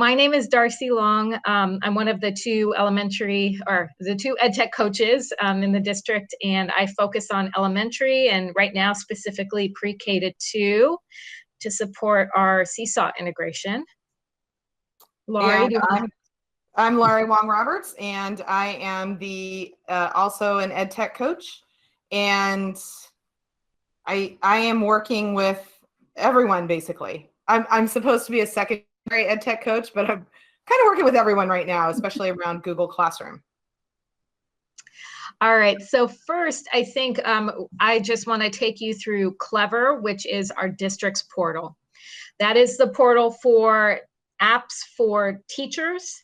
My name is Darcy Long. I'm one of the two ed tech coaches in the district, and I focus on elementary and right now specifically pre-K to 2 to support our Seesaw integration. Laurie, I'm Laurie Wong Roberts, and I am also an ed tech coach, and I am working with everyone basically. I'm supposed to be a secondary ed tech coach, but I'm kind of working with everyone right now, especially around Google Classroom. All right, so first, I think I just want to take you through Clever, which is our district's portal. That is the portal for apps for teachers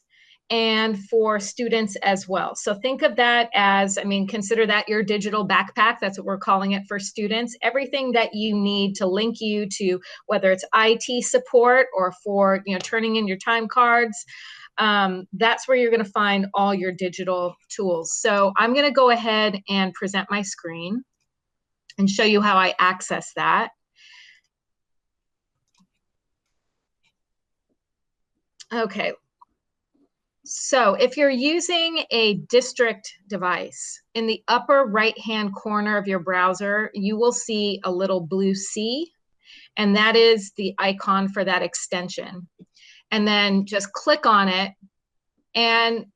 and for students as well. So think of that as, consider that your digital backpack. That's what we're calling it for students. Everything that you need to link you to, whether it's IT support or for turning in your time cards, that's where you're going to find all your digital tools. So I'm going to go ahead and present my screen and show you how I access that. Okay. So if you're using a district device, in the upper right-hand corner of your browser, you will see a little blue C, and that is the icon for that extension. And then just click on it. And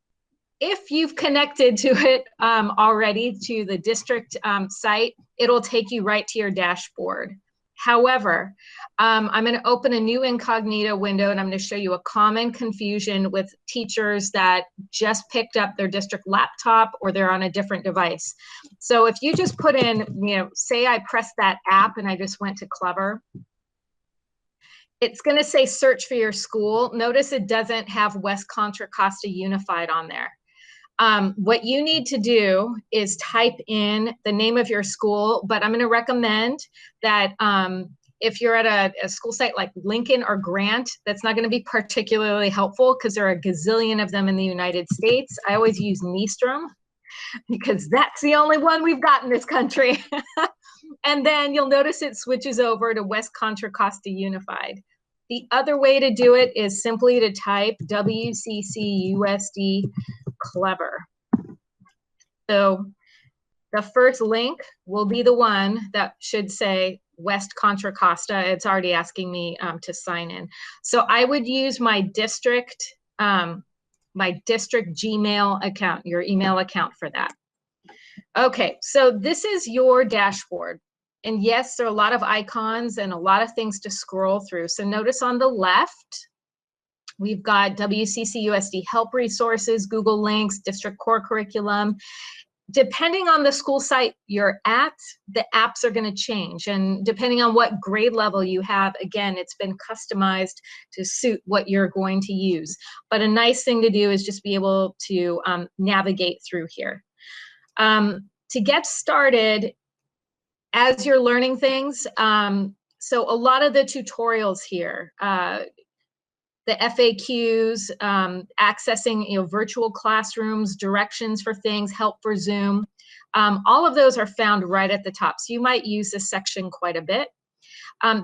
if you've connected to it already to the district site, it'll take you right to your dashboard. However, I'm going to open a new incognito window, and I'm going to show you a common confusion with teachers that just picked up their district laptop or they're on a different device. So if you just put in, say I pressed that app and I just went to Clever, it's going to say search for your school. Notice it doesn't have West Contra Costa Unified on there. What you need to do is type in the name of your school, but I'm going to recommend that if you're at a school site like Lincoln or Grant, that's not going to be particularly helpful because there are a gazillion of them in the United States. I always use Nystrom because that's the only one we've got in this country. And then you'll notice it switches over to West Contra Costa Unified. The other way to do it is simply to type WCCUSD Clever. So the first link will be the one that should say West Contra Costa. It's already asking me to sign in. So I would use my district Gmail account, your email account for that. Okay, so this is your dashboard. And yes, there are a lot of icons and a lot of things to scroll through. So notice on the left, we've got WCCUSD help resources, Google Links, district core curriculum. Depending on the school site you're at, the apps are going to change. And depending on what grade level you have, again, it's been customized to suit what you're going to use. But a nice thing to do is just be able to navigate through here. To get started, as you're learning things, so a lot of the tutorials here, the FAQs, accessing virtual classrooms, directions for things, help for Zoom, all of those are found right at the top. So you might use this section quite a bit.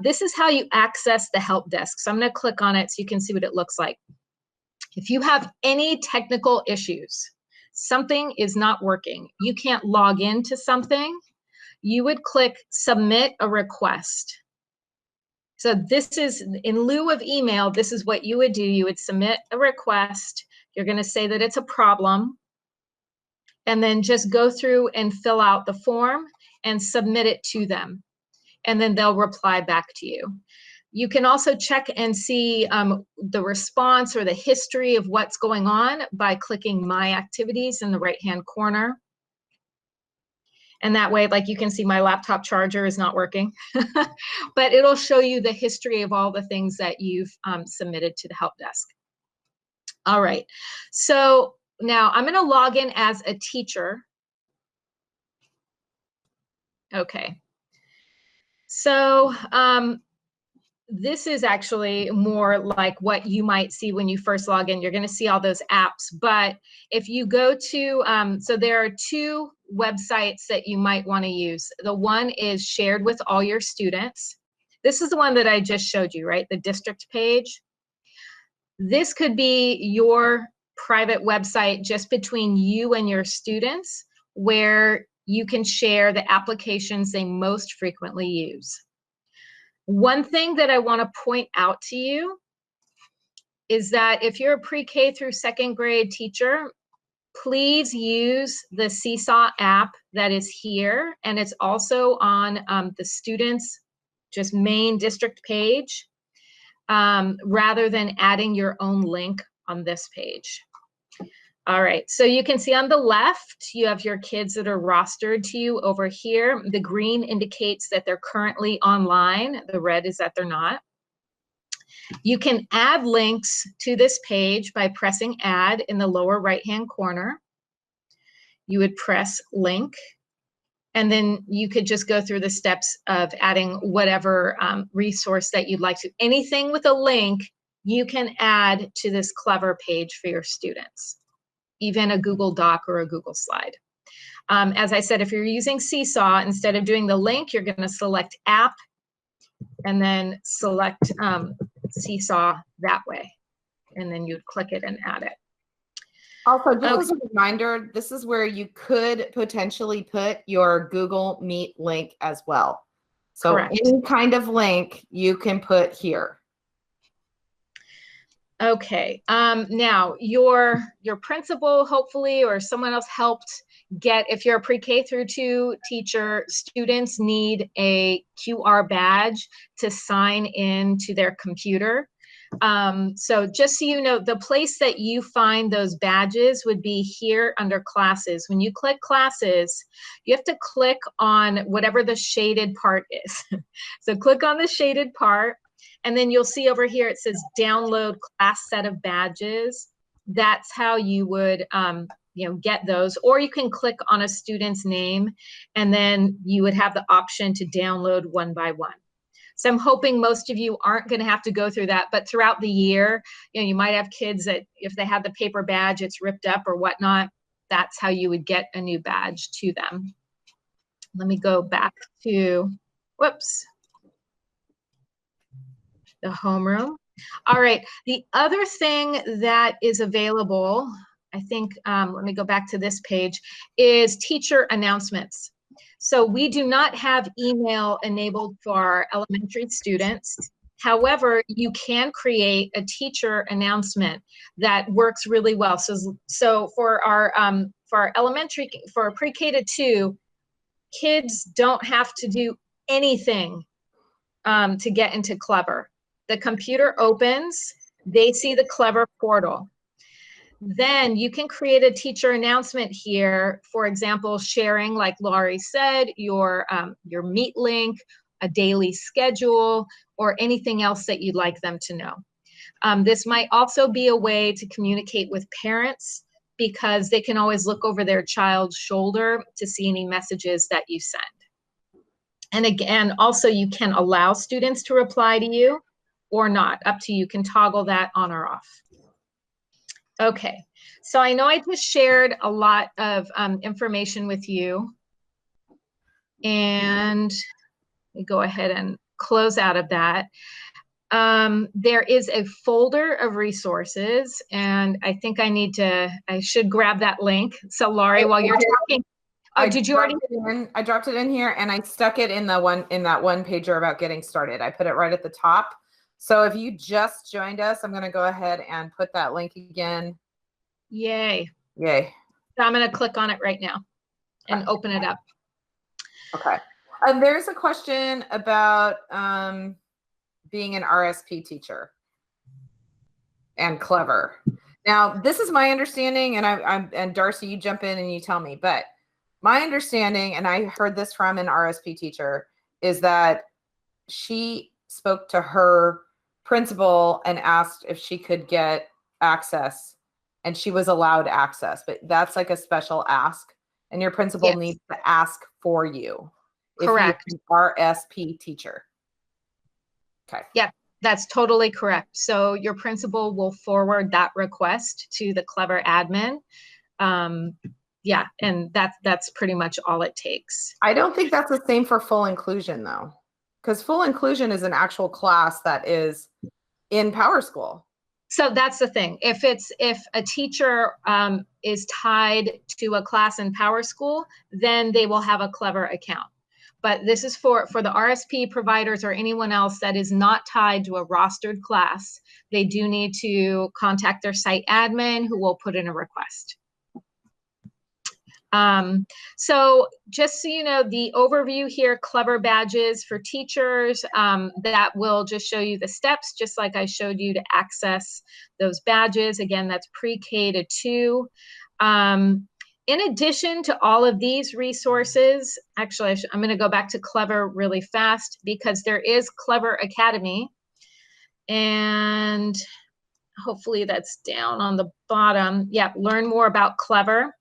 This is how you access the help desk. So I'm going to click on it so you can see what it looks like. If you have any technical issues, something is not working, you can't log into something, you would click submit a request. So this is, in lieu of email, this is what you would do. You would submit a request. You're going to say that it's a problem, and then just go through and fill out the form and submit it to them. And then they'll reply back to you. You can also check and see the response or the history of what's going on by clicking My Activities in the right-hand corner. And that way, like you can see, my laptop charger is not working, but it'll show you the history of all the things that you've submitted to the help desk. All right, so now I'm going to log in as a teacher. Okay, so this is actually more like what you might see when you first log in. You're going to see all those apps, but if you go to, so there are two websites that you might want to use. The one is shared with all your students. This is the one that I just showed you, right? The district page. This could be your private website just between you and your students, where you can share the applications they most frequently use. One thing that I want to point out to you is that if you're a pre-K through second grade teacher, please use the Seesaw app that is here, and it's also on the students' just main district page, rather than adding your own link on this page. All right, so you can see on the left, you have your kids that are rostered to you over here. The green indicates that they're currently online. The red is that they're not. You can add links to this page by pressing add in the lower right-hand corner. You would press link, and then you could just go through the steps of adding whatever resource that you'd like to. Anything with a link, you can add to this Clever page for your students, even a Google Doc or a Google slide. As I said, if you're using Seesaw, instead of doing the link, you're going to select app and then select Seesaw that way. And then you'd click it and add it. Also, just as a reminder, this is where you could potentially put your Google Meet link as well. So Correct. Any kind of link you can put here. Okay, now your principal, hopefully, or someone else helped get, if you're a pre-K through 2 teacher, students need a QR badge to sign in to their computer. So just so you know, the place that you find those badges would be here under classes. When you click classes, you have to click on whatever the shaded part is. So click on the shaded part, and then you'll see over here, it says download class set of badges. That's how you would get those. Or you can click on a student's name, and then you would have the option to download one by one. So I'm hoping most of you aren't going to have to go through that, but throughout the year, you might have kids that if they have the paper badge, it's ripped up or whatnot. That's how you would get a new badge to them. Let me go back to, whoops, the homeroom. All right, the other thing that is available, I think, let me go back to this page, is teacher announcements. So we do not have email enabled for our elementary students. However, you can create a teacher announcement that works really well. So for our elementary, for pre-K to 2, kids don't have to do anything to get into Clever. The computer opens, they see the Clever portal. Then you can create a teacher announcement here, for example, sharing, like Laurie said, your Meet link, a daily schedule, or anything else that you'd like them to know. This might also be a way to communicate with parents, because they can always look over their child's shoulder to see any messages that you send. And again, also you can allow students to reply to you or not, up to you. You can toggle that on or off. Okay, so I know I just shared a lot of information with you, and let me go ahead and close out of that. There is a folder of resources, and I think I should grab that link. So Laurie, while you're talking, did you already? I dropped it in here, and I stuck it in that one pager about getting started. I put it right at the top. So if you just joined us, I'm going to go ahead and put that link again. Yay. Yay. So I'm going to click on it right now and open it up. Okay. There's a question about being an RSP teacher and Clever. Now, this is my understanding, and Darcy, you jump in and you tell me, but my understanding, and I heard this from an RSP teacher, is that she spoke to her principal and asked if she could get access, and she was allowed access, but that's like a special ask, and your principal needs to ask for you. Correct. If you're an RSP teacher. Okay. Yeah, that's totally correct. So your principal will forward that request to the Clever admin. Yeah, and that's pretty much all it takes. I don't think that's the same for full inclusion, though, because full inclusion is an actual class that is in PowerSchool. So that's the thing. If a teacher is tied to a class in PowerSchool, then they will have a Clever account. But this is for the RSP providers or anyone else that is not tied to a rostered class. They do need to contact their site admin, who will put in a request. So just so you know, the overview here, Clever badges for teachers, that will just show you the steps, just like I showed you to access those badges. Again, that's pre-K to 2. In addition to all of these resources, actually, I'm going to go back to Clever really fast because there is Clever Academy. And hopefully that's down on the bottom. Yeah, learn more about Clever.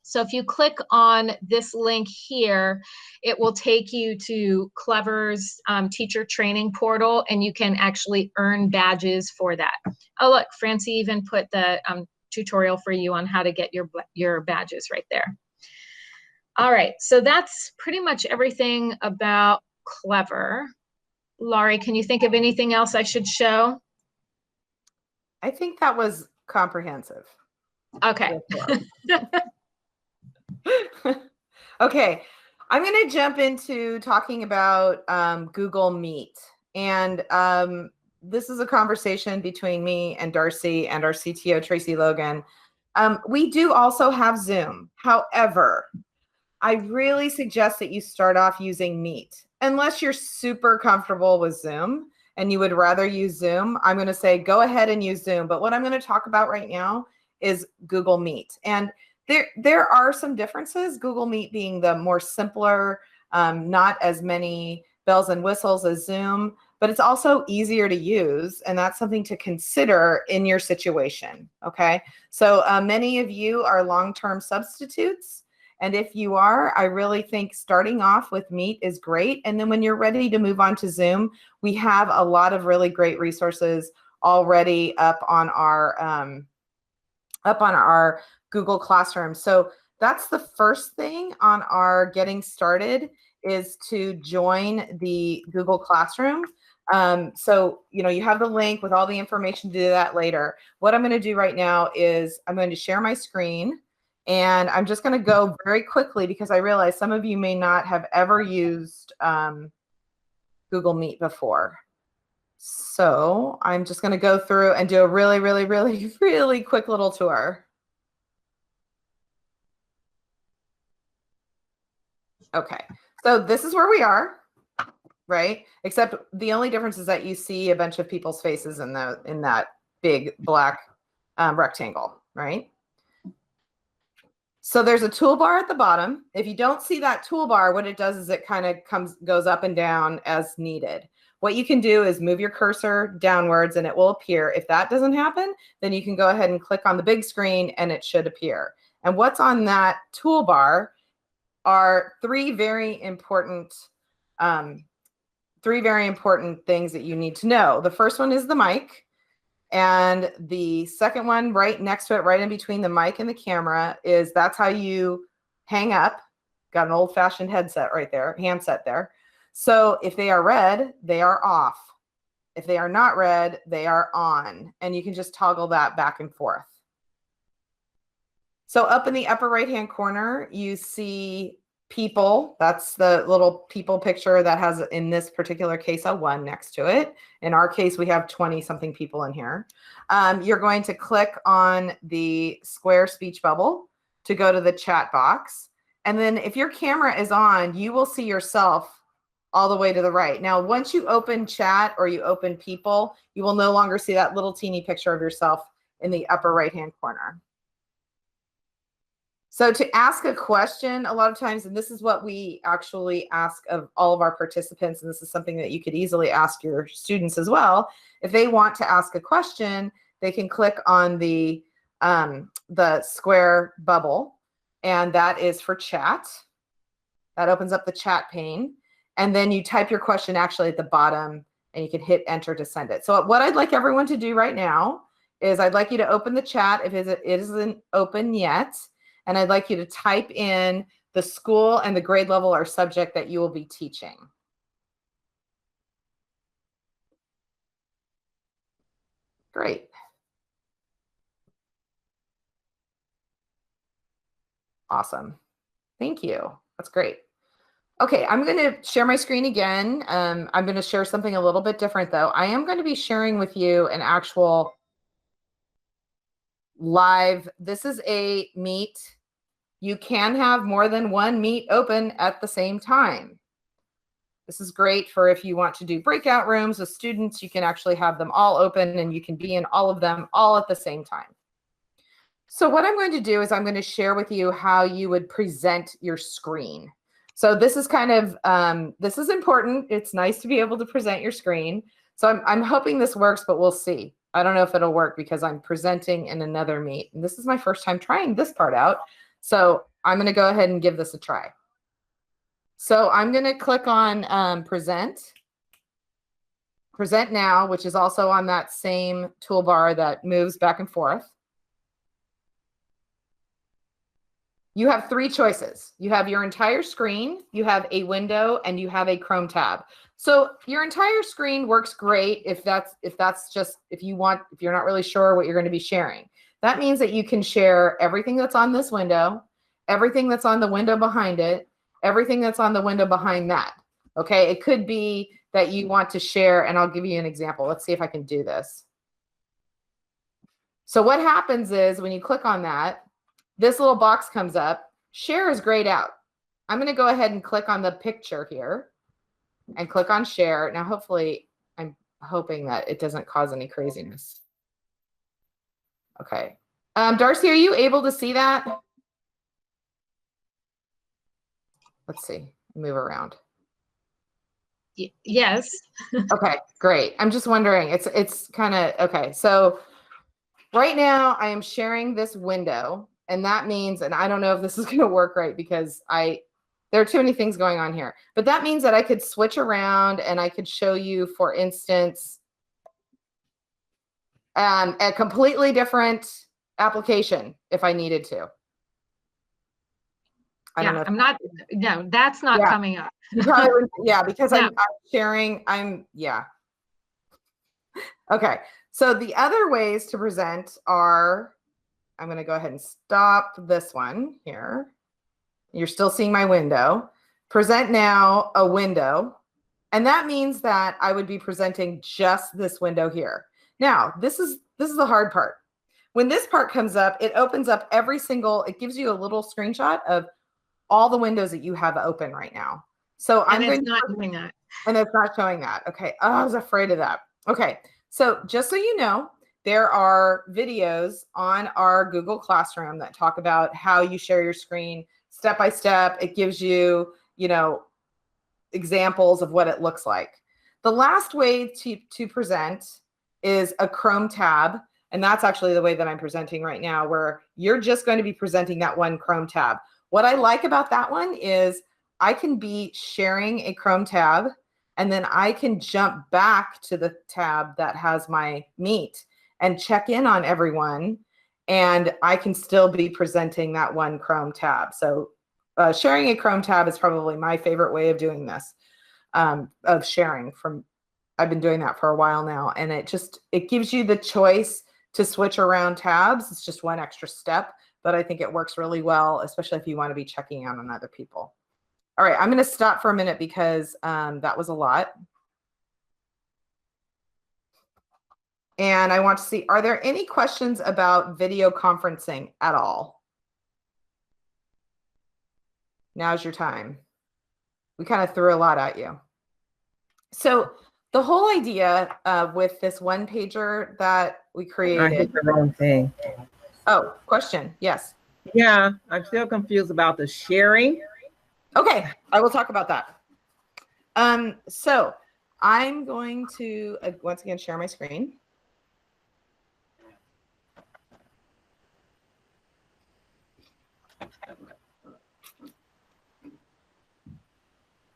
So if you click on this link here, it will take you to Clever's teacher training portal, and you can actually earn badges for that. Oh, look, Francie even put the tutorial for you on how to get your badges right there. All right, so that's pretty much everything about Clever. Laurie, can you think of anything else I should show? I think that was comprehensive. Okay. Okay, I'm going to jump into talking about Google Meet. And this is a conversation between me and Darcy and our CTO, Tracy Logan. We do also have Zoom. However, I really suggest that you start off using Meet. Unless you're super comfortable with Zoom and you would rather use Zoom, I'm going to say go ahead and use Zoom. But what I'm going to talk about right now is Google Meet. And there are some differences, Google Meet being the more simpler, not as many bells and whistles as Zoom, but it's also easier to use. And that's something to consider in your situation. Okay. So many of you are long-term substitutes. And if you are, I really think starting off with Meet is great. And then when you're ready to move on to Zoom, we have a lot of really great resources already up on our Google Classroom. So that's the first thing on our getting started, is to join the Google Classroom. So, you know, you have the link with all the information to do that later. What I'm going to do right now is I'm going to share my screen, and I'm just going to go very quickly because I realize some of you may not have ever used Google Meet before. So I'm just going to go through and do a really, really, really, really quick little tour. Okay, so this is where we are, right? Except the only difference is that you see a bunch of people's faces in that big black rectangle, right? So there's a toolbar at the bottom. If you don't see that toolbar, what it does is it kind of goes up and down as needed. What you can do is move your cursor downwards and it will appear. If that doesn't happen, then you can go ahead and click on the big screen and it should appear. And what's on that toolbar are three very important things that you need to know. The first one is the mic. And the second one right next to it, right in between the mic and the camera, is that's how you hang up. Got an old-fashioned headset right there, handset there. So if they are red, they are off. If they are not red, they are on. And you can just toggle that back and forth. So up in the upper right-hand corner, you see people. That's the little people picture that has, in this particular case, a 1 next to it. In our case, we have 20-something people in here. You're going to click on the square speech bubble to go to the chat box. And then if your camera is on, you will see yourself all the way to the right. Now, once you open chat or you open people, you will no longer see that little teeny picture of yourself in the upper right-hand corner. So to ask a question, a lot of times, and this is what we actually ask of all of our participants, and this is something that you could easily ask your students as well. If they want to ask a question, they can click on the square bubble, and that is for chat. That opens up the chat pane. And then you type your question actually at the bottom, and you can hit enter to send it. So what I'd like everyone to do right now is I'd like you to open the chat if it isn't open yet. And I'd like you to type in the school and the grade level or subject that you will be teaching. Great. Awesome. Thank you. That's great. Okay, I'm going to share my screen again. I'm going to share something a little bit different, though. I am going to be sharing with you an actual live. This is a meet. You can have more than one meet open at the same time. This is great for if you want to do breakout rooms with students. You can actually have them all open and you can be in all of them all at the same time. So what I'm going to do is I'm going to share with you how you would present your screen. So this is kind of, this is important. It's nice to be able to present your screen. So I'm hoping this works, but we'll see. I don't know if it'll work because I'm presenting in another meet. And this is my first time trying this part out. So I'm going to go ahead and give this a try. So I'm going to click on present now, which is also on that same toolbar that moves back and forth. You have three choices. You have your entire screen, you have a window, and you have a Chrome tab. So your entire screen works great if you're not really sure what you're going to be sharing. That means that you can share everything that's on this window, everything that's on the window behind it, everything that's on the window behind that. Okay, it could be that you want to share, and I'll give you an example. Let's see if I can do this. So what happens is when you click on that, this little box comes up. Share is grayed out. I'm going to go ahead and click on the picture here and click on share. Now, hopefully, I'm hoping that it doesn't cause any craziness. Okay. Darcy, are you able to see that? Let's see. Move around. Yes. Okay, great. I'm just wondering. It's kind of okay. So right now I am sharing this window, and that means, and I don't know if this is going to work right because there are too many things going on here, but that means that I could switch around and I could show you, for instance, a completely different application if I needed to. I don't know. No, that's not coming up. You probably wouldn't, yeah, because I'm sharing, Okay, so the other ways to present are, I'm going to go ahead and stop this one here. You're still seeing my window. Present now a window. And that means that I would be presenting just this window here. Now, this is the hard part. When this part comes up, it opens up it gives you a little screenshot of all the windows that you have open right now. So it's not doing that. And it's not showing that. Okay. Oh, I was afraid of that. Okay. So just so you know, there are videos on our Google Classroom that talk about how you share your screen step by step. It gives you, examples of what it looks like. The last way to present is a Chrome tab. And that's actually the way that I'm presenting right now, where you're just going to be presenting that one Chrome tab. What I like about that one is I can be sharing a Chrome tab, and then I can jump back to the tab that has my meet and check in on everyone, and I can still be presenting that one Chrome tab. So sharing a Chrome tab is probably my favorite way of doing this, of sharing. I've been doing that for a while now, and it gives you the choice to switch around tabs. It's just one extra step, but I think it works really well, especially if you want to be checking out on other people. All right, I'm going to stop for a minute because that was a lot. And I want to see, are there any questions about video conferencing at all? Now's your time. We kind of threw a lot at you. So the whole idea with this one pager that we created. I hit the wrong thing. Oh, question. Yes. Yeah, I'm still confused about the sharing. Okay, I will talk about that. So I'm going to once again share my screen.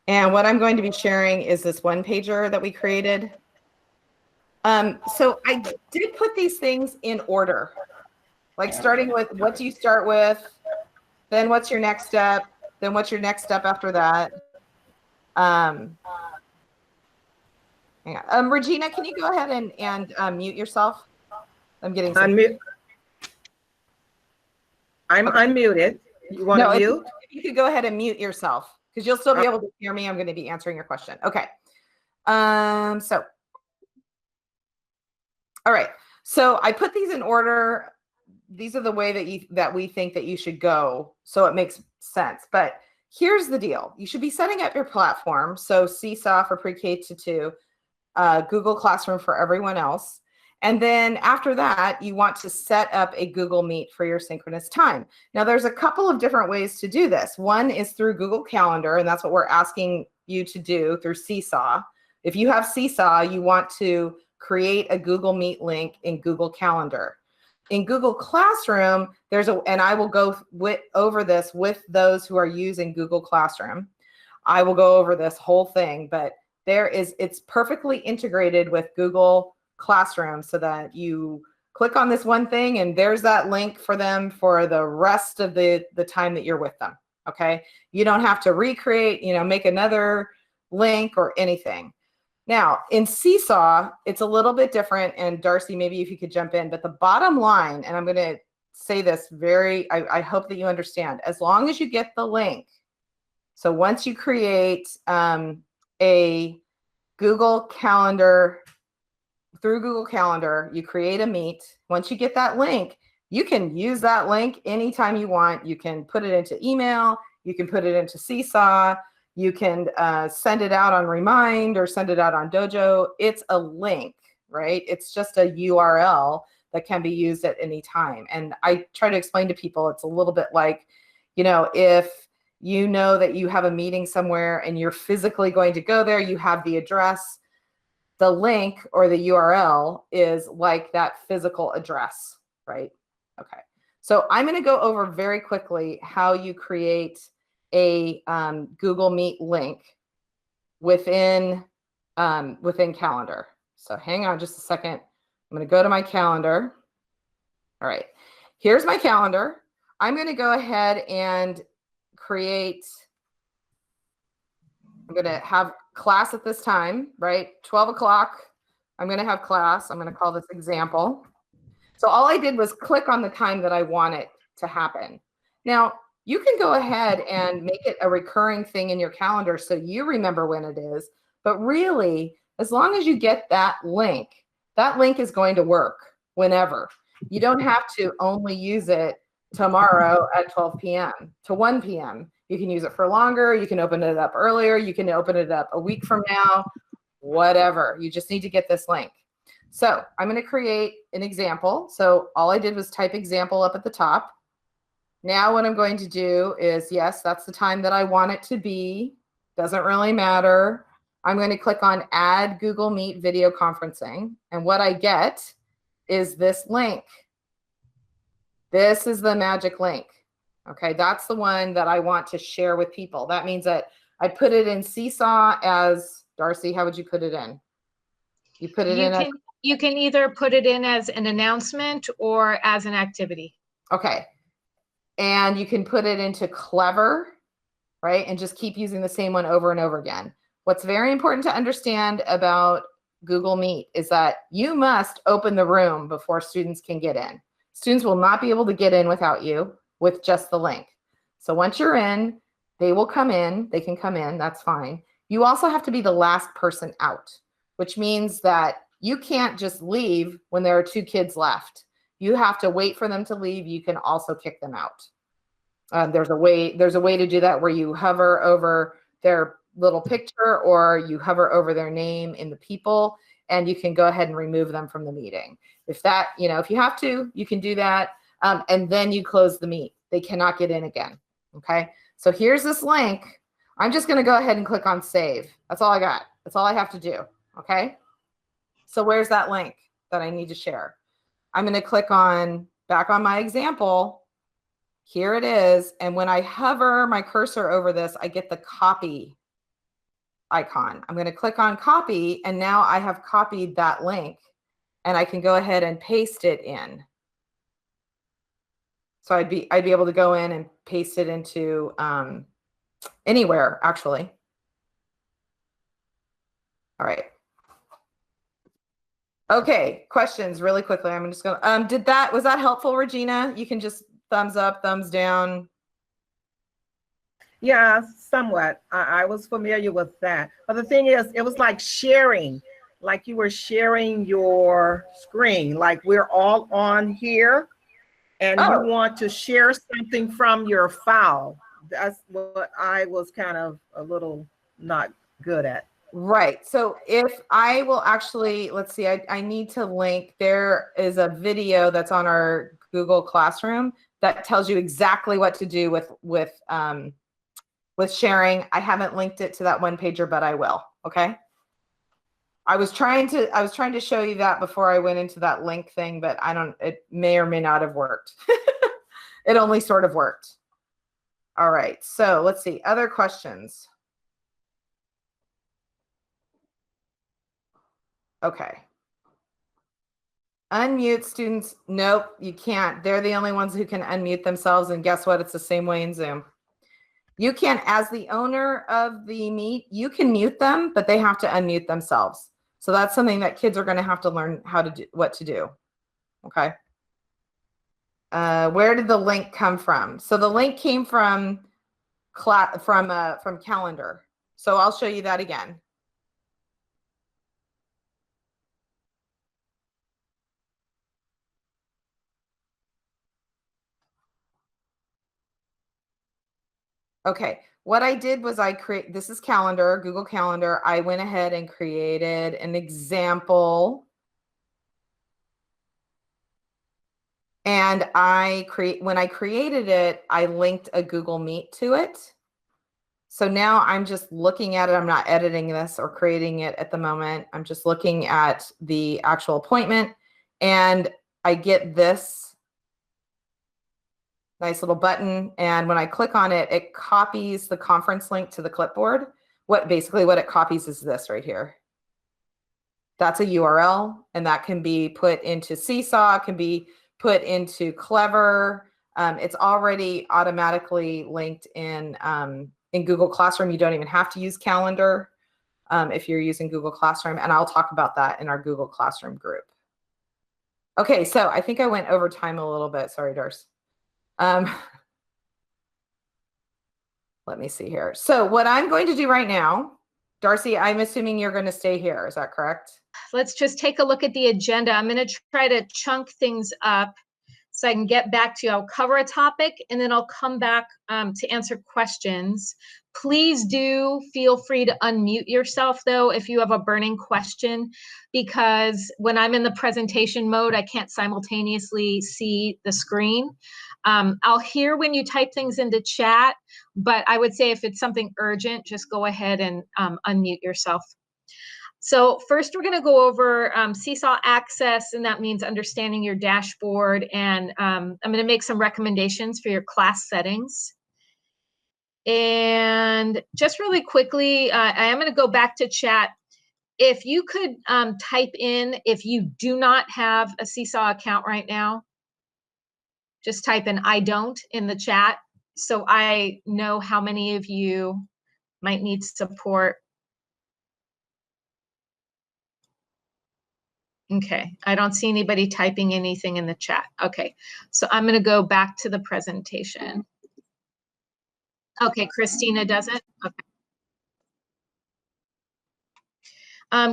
And what I'm going to be sharing is this one pager that we created. So I did put these things in order, like starting with what do you start with, then what's your next step, then what's your next step after that. Regina, can you go ahead and mute yourself? I'm getting unmute. I'm unmuted. You want No, to if mute? you could go ahead and mute yourself because you'll still be able to hear me. I'm going to be answering your question. Okay. So, all right. So I put these in order. These are the way that we think that you should go, so it makes sense. But here's the deal: you should be setting up your platform. So Seesaw for pre-K to 2, Google Classroom for everyone else. And then after that, you want to set up a Google Meet for your synchronous time. Now, there's a couple of different ways to do this. One is through Google Calendar, and that's what we're asking you to do through Seesaw. If you have Seesaw, you want to create a Google Meet link in Google Calendar. In Google Classroom, and I will go over this with those who are using Google Classroom. I will go over this whole thing, but it's perfectly integrated with Google Classroom so that you click on this one thing and there's that link for them for the rest of the time that you're with them. Okay. You don't have to recreate, make another link or anything. Now in Seesaw, it's a little bit different, and Darcy, maybe if you could jump in, but the bottom line, and I'm going to say this I hope that you understand, as long as you get the link. So once you create a Google Calendar, through Google Calendar, you create a meet. Once you get that link, you can use that link anytime you want. You can put it into email. You can put it into Seesaw. You can send it out on Remind or send it out on Dojo. It's a link, right? It's just a URL that can be used at any time. And I try to explain to people, it's a little bit like, if you know that you have a meeting somewhere and you're physically going to go there, you have the address. The link or the URL is like that physical address, right? Okay. So I'm going to go over very quickly how you create a Google Meet link within Calendar. So hang on just a second. I'm going to go to my calendar. All right. Here's my calendar. I'm going to go ahead and I'm going to have class at this time, right? 12 o'clock, I'm going to have class. I'm going to call this example. So all I did was click on the time that I want it to happen. Now, you can go ahead and make it a recurring thing in your calendar so you remember when it is. But really, as long as you get that link is going to work whenever. You don't have to only use it tomorrow at 12 p.m. to 1 p.m. You can use it for longer. You can open it up earlier. You can open it up a week from now, whatever. You just need to get this link. So I'm going to create an example. So all I did was type example up at the top. Now what I'm going to do is, yes, that's the time that I want it to be. Doesn't really matter. I'm going to click on Add Google Meet Video Conferencing. And what I get is this link. This is the magic link. Okay, that's the one that I want to share with people. That means that I put it in Seesaw as, Darcy, how would you put it in? You put it in you can either put it in as an announcement or as an activity. Okay. And you can put it into Clever, right? And just keep using the same one over and over again. What's very important to understand about Google Meet is that you must open the room before students can get in. Students will not be able to get in without you with just the link. So once you're in, they will come in. They can come in. That's fine. You also have to be the last person out, which means that you can't just leave when there are 2 kids left. You have to wait for them to leave. You can also kick them out. There's a way to do that where you hover over their little picture or you hover over their name in the people, and you can go ahead and remove them from the meeting. If you have to, you can do that. And then you close the meet. They cannot get in again. Okay. So here's this link. I'm just going to go ahead and click on save. That's all I got. That's all I have to do. Okay. So where's that link that I need to share? I'm going to click back on my example. Here it is. And when I hover my cursor over this, I get the copy icon. I'm going to click on copy, and now I have copied that link, and I can go ahead and paste it in. So I'd be able to go in and paste it into anywhere, actually. All right. Okay, questions really quickly. I'm just going to, was that helpful, Regina? You can just thumbs up, thumbs down. Yeah, somewhat. I was familiar with that. But the thing is, it was like sharing, like you were sharing your screen, like we're all on here and you Oh, want to share something from your file. That's what I was kind of a little not good at. right. So if I will actually, let's see, I need to link, there is a video that's on our Google Classroom that tells you exactly what to do with sharing. I haven't linked it to that one pager, but I will. Okay. I was trying to show you that before I went into that link thing, but it may or may not have worked. It only sort of worked. All right. So let's see. Other questions. Okay. Unmute students. Nope, you can't. They're the only ones who can unmute themselves. And guess what? It's the same way in Zoom. You can, as the owner of the Meet, you can mute them, but they have to unmute themselves. So that's something that kids are going to have to learn how to do, what to do. Okay. Where did the link come from? So the link came from Calendar. So I'll show you that again. Okay, what I did was this is Calendar, Google Calendar. I went ahead and created an example. And when I created it, I linked a Google Meet to it. So now I'm just looking at it. I'm not editing this or creating it at the moment. I'm just looking at the actual appointment, and I get this nice little button. And when I click on it, it copies the conference link to the clipboard. Basically what it copies is this right here. That's a URL, and that can be put into Seesaw, can be put into Clever. It's already automatically linked in Google Classroom. You don't even have to use Calendar if you're using Google Classroom, and I'll talk about that in our Google Classroom group. Okay, so I think I went over time a little bit. Sorry, Darce. Let me see here. So what I'm going to do right now, Darcy, I'm assuming you're going to stay here. Is that correct? Let's just take a look at the agenda. I'm going to try to chunk things up so I can get back to you. I'll cover a topic and then I'll come back to answer questions. Please do feel free to unmute yourself though if you have a burning question, because when I'm in the presentation mode, I can't simultaneously see the screen. I'll hear when you type things into chat, but I would say if it's something urgent, just go ahead and unmute yourself. So first we're going to go over Seesaw Access, and that means understanding your dashboard. And I'm going to make some recommendations for your class settings. And just really quickly, I am going to go back to chat. If you could type in, if you do not have a Seesaw account right now, just type in "I don't" in the chat so I know how many of you might need support. Okay, I don't see anybody typing anything in the chat. Okay, so I'm going to go back to the presentation. Okay, Christina doesn't? Okay.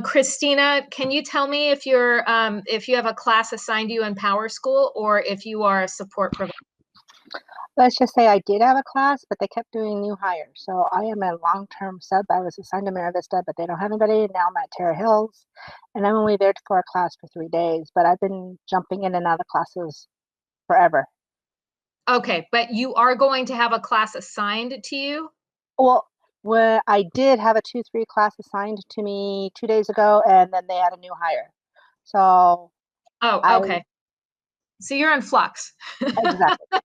Christina, can you tell me if you have a class assigned to you in PowerSchool or if you are a support provider? Let's just say I did have a class, but they kept doing new hires. So I am a long-term sub. I was assigned to Mira Vista, but they don't have anybody. Now I'm at Terra Hills, and I'm only there for a class for 3 days. But I've been jumping in and out of classes forever. Okay, but you are going to have a class assigned to you? Well, I did have a 2-3 class assigned to me 2 days ago, and then they had a new hire. So. Oh, okay. So you're in flux. Exactly.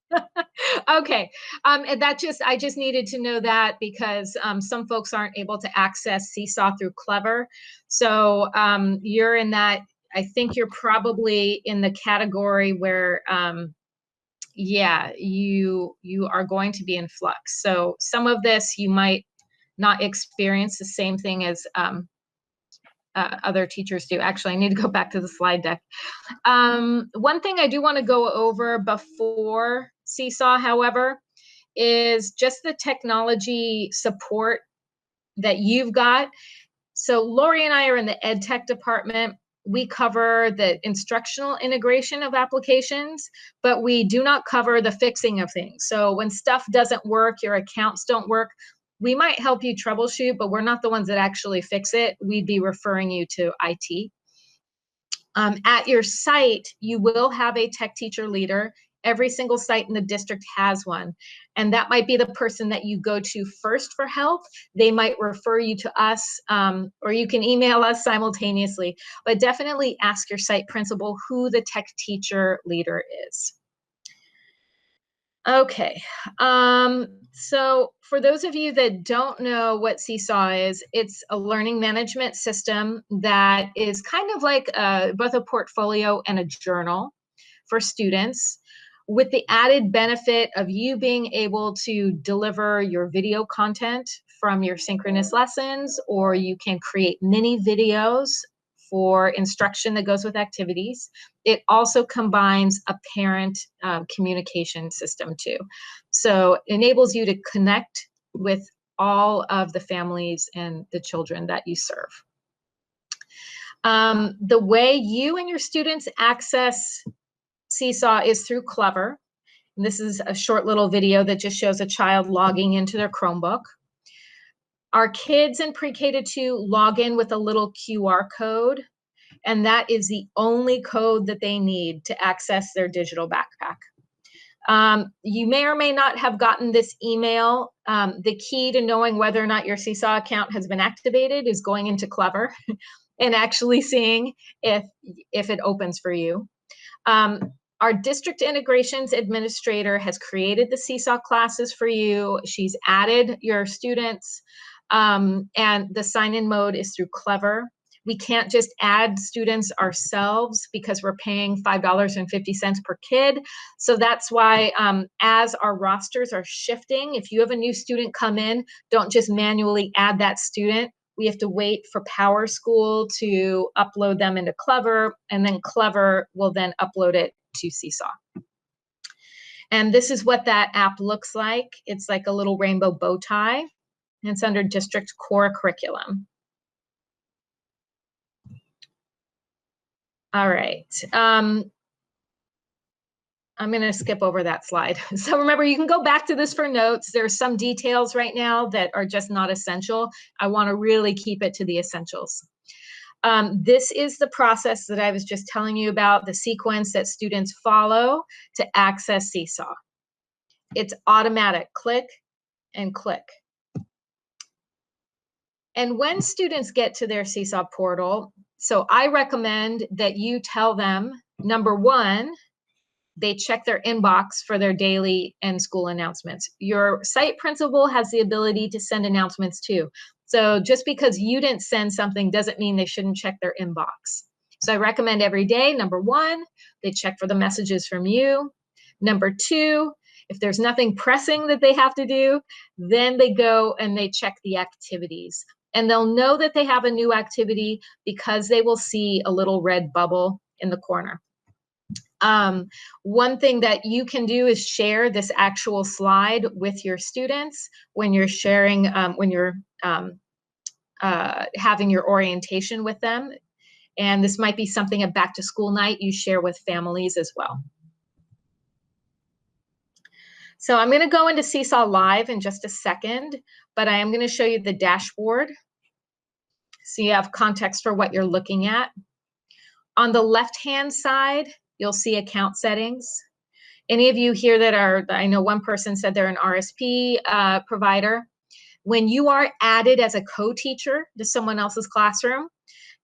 Okay. And I just needed to know that because some folks aren't able to access Seesaw through Clever. So you're in that, I think you're probably in the category where, yeah, you are going to be in flux. So some of this you might not experience the same thing as other teachers do. Actually, I need to go back to the slide deck. One thing I do want to go over before Seesaw, however, is just the technology support that you've got. So Lori and I are in the ed tech department. We cover the instructional integration of applications, but we do not cover the fixing of things. So when stuff doesn't work, your accounts don't work, we might help you troubleshoot, but we're not the ones that actually fix it. We'd be referring you to IT. At your site, you will have a tech teacher leader. Every single site in the district has one. And that might be the person that you go to first for help. They might refer you to us, or you can email us simultaneously. But definitely ask your site principal who the tech teacher leader is. Okay, so for those of you that don't know what Seesaw is, it's a learning management system that is kind of like both a portfolio and a journal for students, with the added benefit of you being able to deliver your video content from your synchronous lessons, or you can create mini videos for instruction that goes with activities. It also combines a parent communication system too. So it enables you to connect with all of the families and the children that you serve. The way you and your students access Seesaw is through Clever. And this is a short little video that just shows a child logging into their Chromebook. Our kids in pre-K to 2 log in with a little QR code, and that is the only code that they need to access their digital backpack. You may or may not have gotten this email. The key to knowing whether or not your Seesaw account has been activated is going into Clever and actually seeing if it opens for you. Our district integrations administrator has created the Seesaw classes for you. She's added your students, and the sign-in mode is through Clever. We can't just add students ourselves because we're paying $5.50 per kid. So that's why as our rosters are shifting, if you have a new student come in, don't just manually add that student. We have to wait for PowerSchool to upload them into Clever, and then Clever will then upload it to Seesaw. And this is what that app looks like. It's like a little rainbow bow tie. And it's under District Core Curriculum. All right. I'm going to skip over that slide. So remember, you can go back to this for notes. There's some details right now that are just not essential. I want to really keep it to the essentials. This is the process that I was just telling you about, the sequence that students follow to access Seesaw. It's automatic, click and click. And when students get to their Seesaw portal, so I recommend that you tell them, number one, they check their inbox for their daily and school announcements. Your site principal has the ability to send announcements too. So just because you didn't send something doesn't mean they shouldn't check their inbox. So I recommend every day, number one, they check for the messages from you. Number two, if there's nothing pressing that they have to do, then they go and they check the activities. And they'll know that they have a new activity because they will see a little red bubble in the corner. One thing that you can do is share this actual slide with your students when you're sharing, when you're having your orientation with them. And this might be something at back to school night you share with families as well. So I'm going to go into Seesaw Live in just a second, but I am going to show you the dashboard so you have context for what you're looking at. On the left-hand side, you'll see account settings. Any of you here that are, I know one person said they're an RSP provider. When you are added as a co-teacher to someone else's classroom,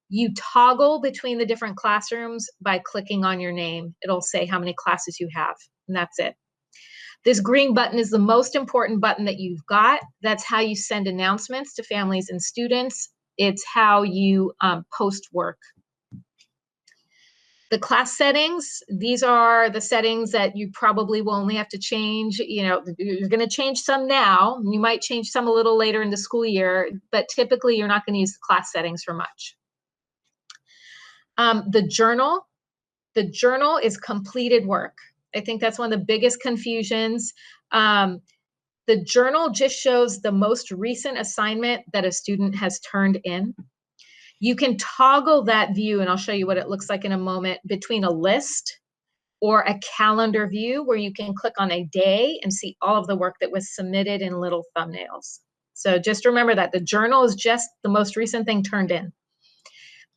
you toggle between the different classrooms by clicking on your name. It'll say how many classes you have, and that's it. This green button is the most important button that you've got. That's how you send announcements to families and students. It's how you post work. The class settings, these are the settings that you probably will only have to change. You know, you're going to change some now. You might change some a little later in the school year, but typically you're not going to use the class settings for much. The journal is completed work. I think that's one of the biggest confusions. The journal just shows the most recent assignment that a student has turned in. You can toggle that view, and I'll show you what it looks like in a moment, between a list or a calendar view where you can click on a day and see all of the work that was submitted in little thumbnails. So just remember that the journal is just the most recent thing turned in.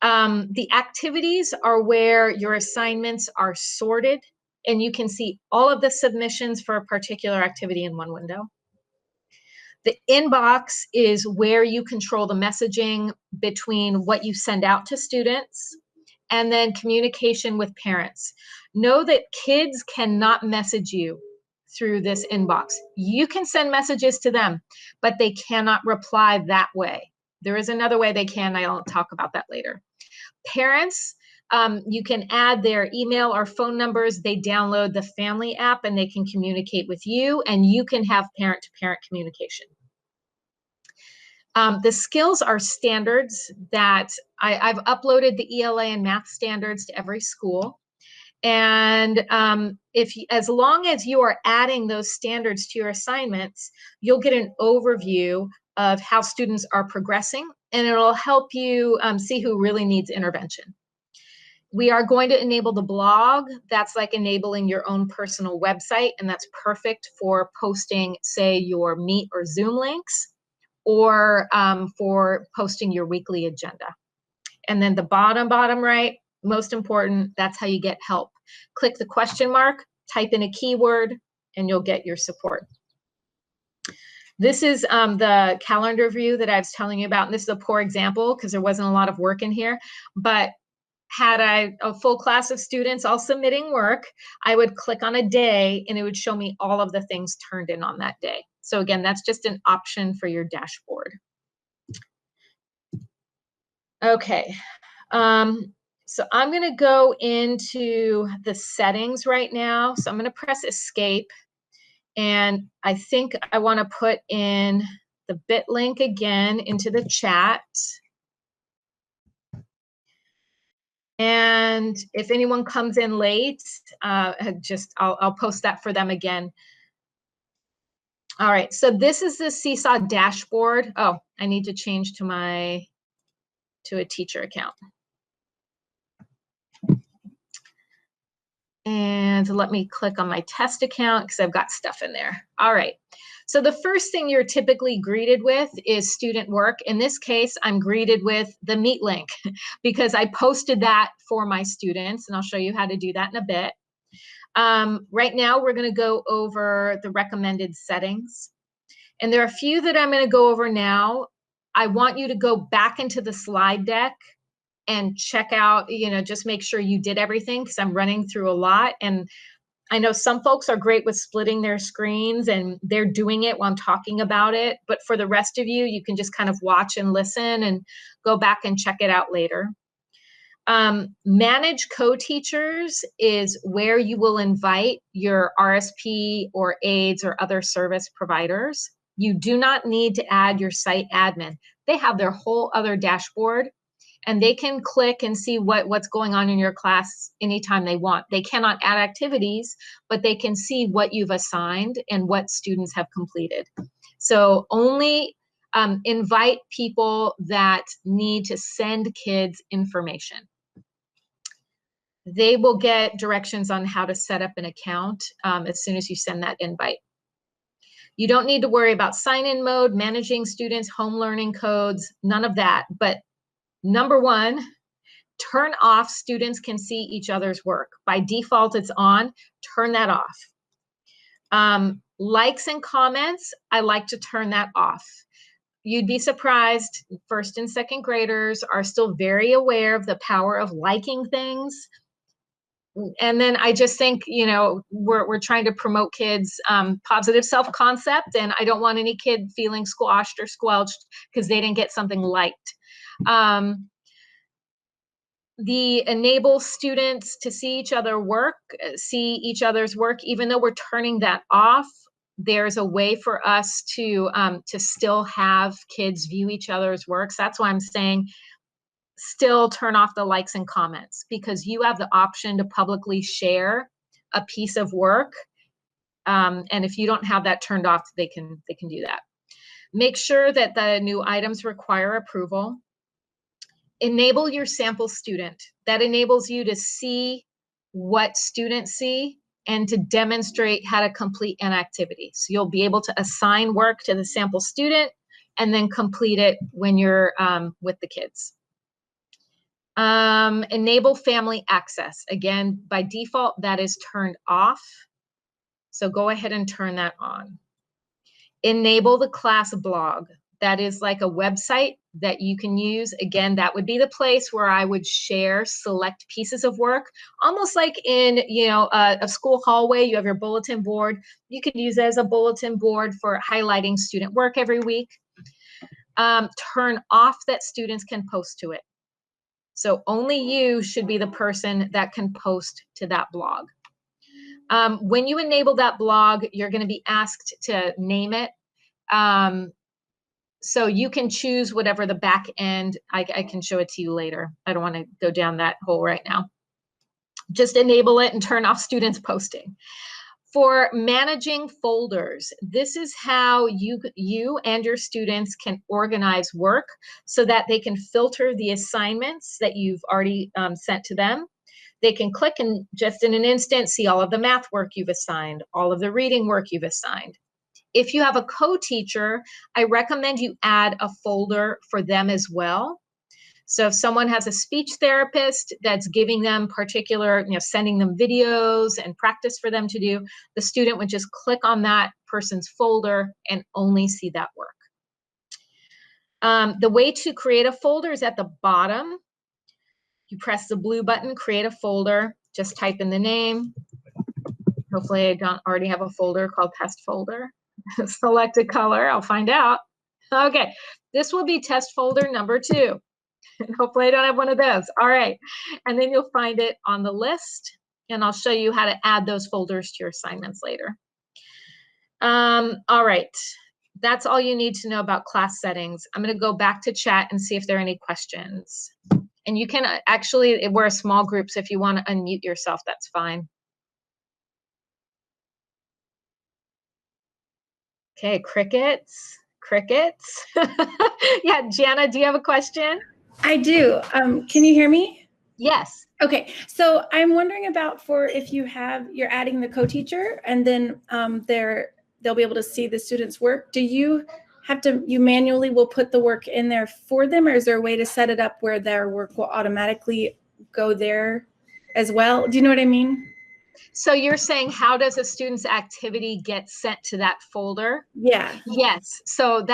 The activities are where your assignments are sorted, and you can see all of the submissions for a particular activity in one window. The inbox is where you control the messaging between what you send out to students and then communication with parents. Know that kids cannot message you through this inbox. You can send messages to them, but they cannot reply that way. There is another way they can. I'll talk about that later. Parents, you can add their email or phone numbers. They download the family app and they can communicate with you, and you can have parent-to-parent communication. The skills are standards that I've uploaded the ELA and math standards to every school. And as long as you are adding those standards to your assignments, you'll get an overview of how students are progressing, and it'll help you see who really needs intervention. We are going to enable the blog. That's like enabling your own personal website, and that's perfect for posting, say, your Meet or Zoom links, or for posting your weekly agenda. And then the bottom right, most important, that's how you get help. Click the question mark, type in a keyword, and you'll get your support. This is the calendar view that I was telling you about. And this is a poor example because there wasn't a lot of work in here. But had I a full class of students all submitting work, I would click on a day and it would show me all of the things turned in on that day. So again, that's just an option for your dashboard. Okay, so I'm gonna go into the settings right now. So I'm gonna press escape, and I think I wanna put in the bit link again into the chat. And if anyone comes in late, I'll post that for them again. All right, so this is the Seesaw dashboard. Oh, I need to change to a teacher account. And let me click on my test account because I've got stuff in there. All right, so the first thing you're typically greeted with is student work. In this case, I'm greeted with the Meet link because I posted that for my students, and I'll show you how to do that in a bit. Right now, we're going to go over the recommended settings. And there are a few that I'm going to go over now. I want you to go back into the slide deck and check out, just make sure you did everything because I'm running through a lot. And I know some folks are great with splitting their screens and they're doing it while I'm talking about it. But for the rest of you, you can just kind of watch and listen and go back and check it out later. Manage co-teachers is where you will invite your RSP or aides or other service providers. You do not need to add your site admin. They have their whole other dashboard, and they can click and see what's going on in your class anytime they want. They cannot add activities, but they can see what you've assigned and what students have completed. So only invite people that need to send kids information. They will get directions on how to set up an account as soon as you send that invite. You don't need to worry about sign-in mode, managing students, home learning codes, none of that. But number one, turn off students can see each other's work. By default, it's on. Turn that off. Likes and comments, I like to turn that off. You'd be surprised, first and second graders are still very aware of the power of liking things. And then I just think, we're trying to promote kids' positive self-concept, and I don't want any kid feeling squashed or squelched because they didn't get something liked. The enable students to see each other's work, even though we're turning that off, there's a way for us to still have kids view each other's works. That's why I'm saying still turn off the likes and comments, because you have the option to publicly share a piece of work And if you don't have that turned off, they can do that. Make sure that the new items require approval. Enable your sample student. That enables you to see what students see and to demonstrate how to complete an activity. So you'll be able to assign work to the sample student and then complete it when you're with the kids. Enable family access. Again, by default, that is turned off. So go ahead and turn that on. Enable the class blog. That is like a website that you can use. Again, that would be the place where I would share select pieces of work, almost like in, a school hallway. You have your bulletin board. You could use it as a bulletin board for highlighting student work every week. Turn off that students can post to it. So only you should be the person that can post to that blog. When you enable that blog, you're going to be asked to name it. So you can choose whatever the back end. I can show it to you later. I don't want to go down that hole right now. Just enable it and turn off students posting. For managing folders, this is how you and your students can organize work so that they can filter the assignments that you've already sent to them. They can click and just in an instant see all of the math work you've assigned, all of the reading work you've assigned. If you have a co-teacher, I recommend you add a folder for them as well. So if someone has a speech therapist that's giving them particular, sending them videos and practice for them to do, the student would just click on that person's folder and only see that work. The way to create a folder is at the bottom. You press the blue button, create a folder, just type in the name. Hopefully I don't already have a folder called test folder. Select a color, I'll find out. Okay, this will be test folder number 2. Hopefully I don't have one of those. All right, and then you'll find it on the list, and I'll show you how to add those folders to your assignments later. All right, that's all you need to know about class settings. I'm going to go back to chat and see if there are any questions. And you can actually, we're a small group, so if you want to unmute yourself, that's fine. Okay, crickets. Yeah, Jana, do you have a question? I do. Can you hear me? Yes. Okay, so I'm wondering about if you're adding the co-teacher and then they'll be able to see the students' work. Do you manually will put the work in there for them, or is there a way to set it up where their work will automatically go there as well? Do you know what I mean? So you're saying, how does a student's activity get sent to that folder? Yeah. Yes. So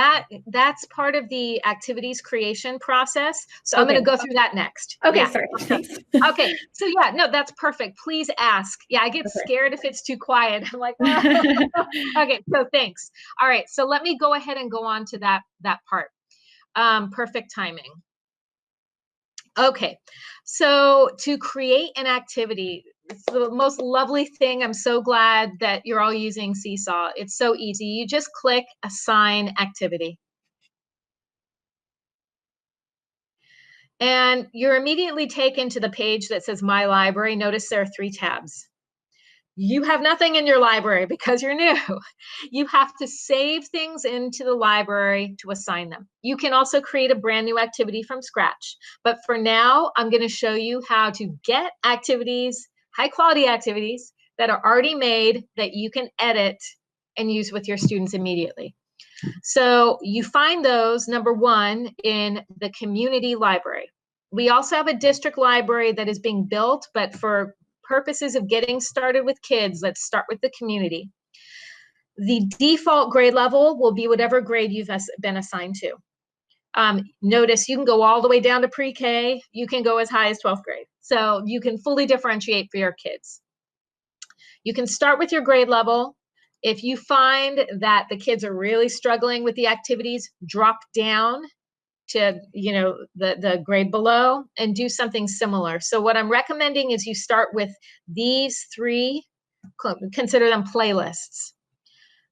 that's part of the activities creation process. So I'm Okay. going to go through that next. Okay, Yeah. sorry. Thanks. Okay. So yeah, no, that's perfect. Please ask. Yeah, I get scared if it's too quiet. I'm like, oh. Okay. So thanks. All right. So let me go ahead and go on to that part. Perfect timing. Okay. So to create an activity, it's the most lovely thing. I'm so glad that you're all using Seesaw. It's so easy. You just click Assign Activity. And you're immediately taken to the page that says My Library. Notice there are 3 tabs. You have nothing in your library because you're new. You have to save things into the library to assign them. You can also create a brand new activity from scratch. But for now, I'm going to show you how to get activities, high quality activities that are already made that you can edit and use with your students immediately. So you find those, number 1, in the community library. We also have a district library that is being built, but for purposes of getting started with kids, let's start with the community. The default grade level will be whatever grade you've been assigned to. Notice you can go all the way down to pre-K. You can go as high as 12th grade. So you can fully differentiate for your kids. You can start with your grade level. If you find that the kids are really struggling with the activities, drop down to the grade below and do something similar. So what I'm recommending is you start with these 3, consider them playlists.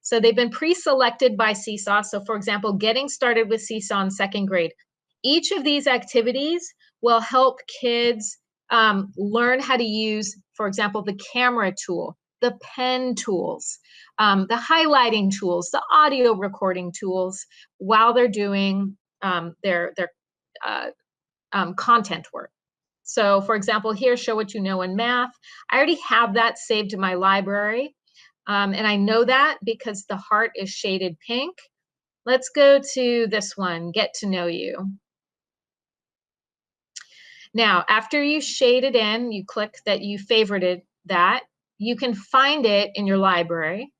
So they've been pre-selected by Seesaw. So for example, getting started with Seesaw in 2nd grade. Each of these activities will help kids learn how to use, for example, the camera tool. the pen tools, the highlighting tools, the audio recording tools while they're doing their content work. So for example, here, show what you know in math. I already have that saved to my library. And I know that because the heart is shaded pink. Let's go to this one, get to know you. Now, after you shade it in, you click that you favorited that, you can find it in your library.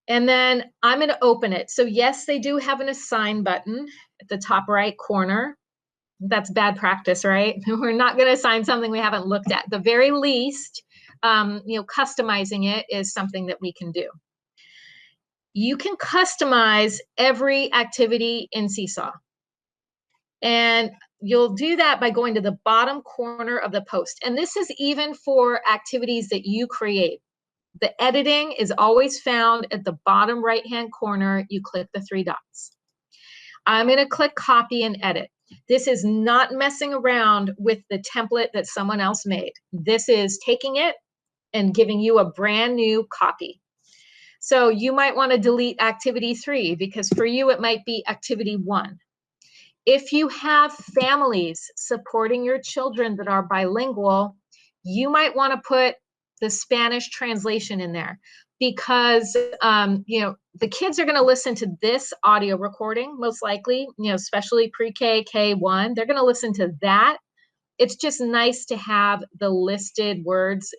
And then I'm going to open it. So yes, they do have an assign button at the top right corner. That's bad practice, right? We're not going to assign something we haven't looked at. The very least, customizing it is something that we can do. You can customize every activity in Seesaw. And you'll do that by going to the bottom corner of the post. And this is even for activities that you create. The editing is always found at the bottom right-hand corner. You click the 3 dots. I'm going to click copy and edit. This is not messing around with the template that someone else made. This is taking it and giving you a brand new copy. So you might want to delete activity 3 because for you it might be activity 1. If you have families supporting your children that are bilingual, you might want to put the Spanish translation in there because, the kids are going to listen to this audio recording, most likely, especially pre-K, K1, they're going to listen to that. It's just nice to have the listed words,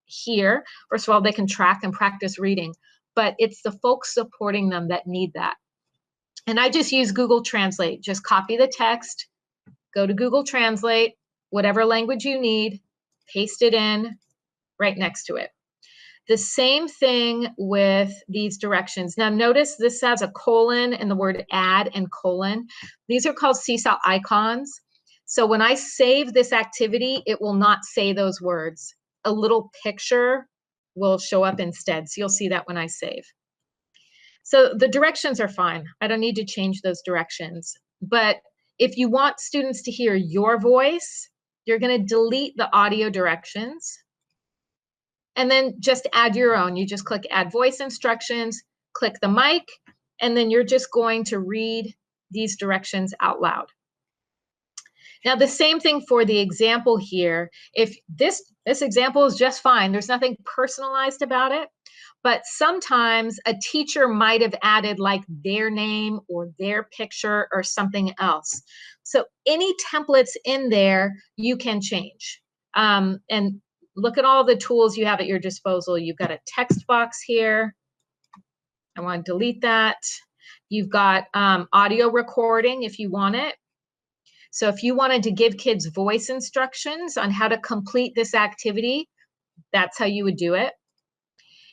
here. First of all, they can track and practice reading, but it's the folks supporting them that need that. And I just use Google Translate. Just copy the text, go to Google Translate, whatever language you need, paste it in right next to it. The same thing with these directions. Now notice this has a colon and the word add and colon. These are called Seesaw icons. So when I save this activity, it will not say those words. A little picture will show up instead. So you'll see that when I save. So the directions are fine. I don't need to change those directions. But if you want students to hear your voice, you're going to delete the audio directions and then just add your own. You just click add voice instructions, click the mic, and then you're just going to read these directions out loud. Now, the same thing for the example here. If this example is just fine, there's nothing personalized about it. But sometimes a teacher might have added like their name or their picture or something else. So any templates in there, you can change. And look at all the tools you have at your disposal. You've got a text box here. I want to delete that. You've got audio recording if you want it. So if you wanted to give kids voice instructions on how to complete this activity, that's how you would do it.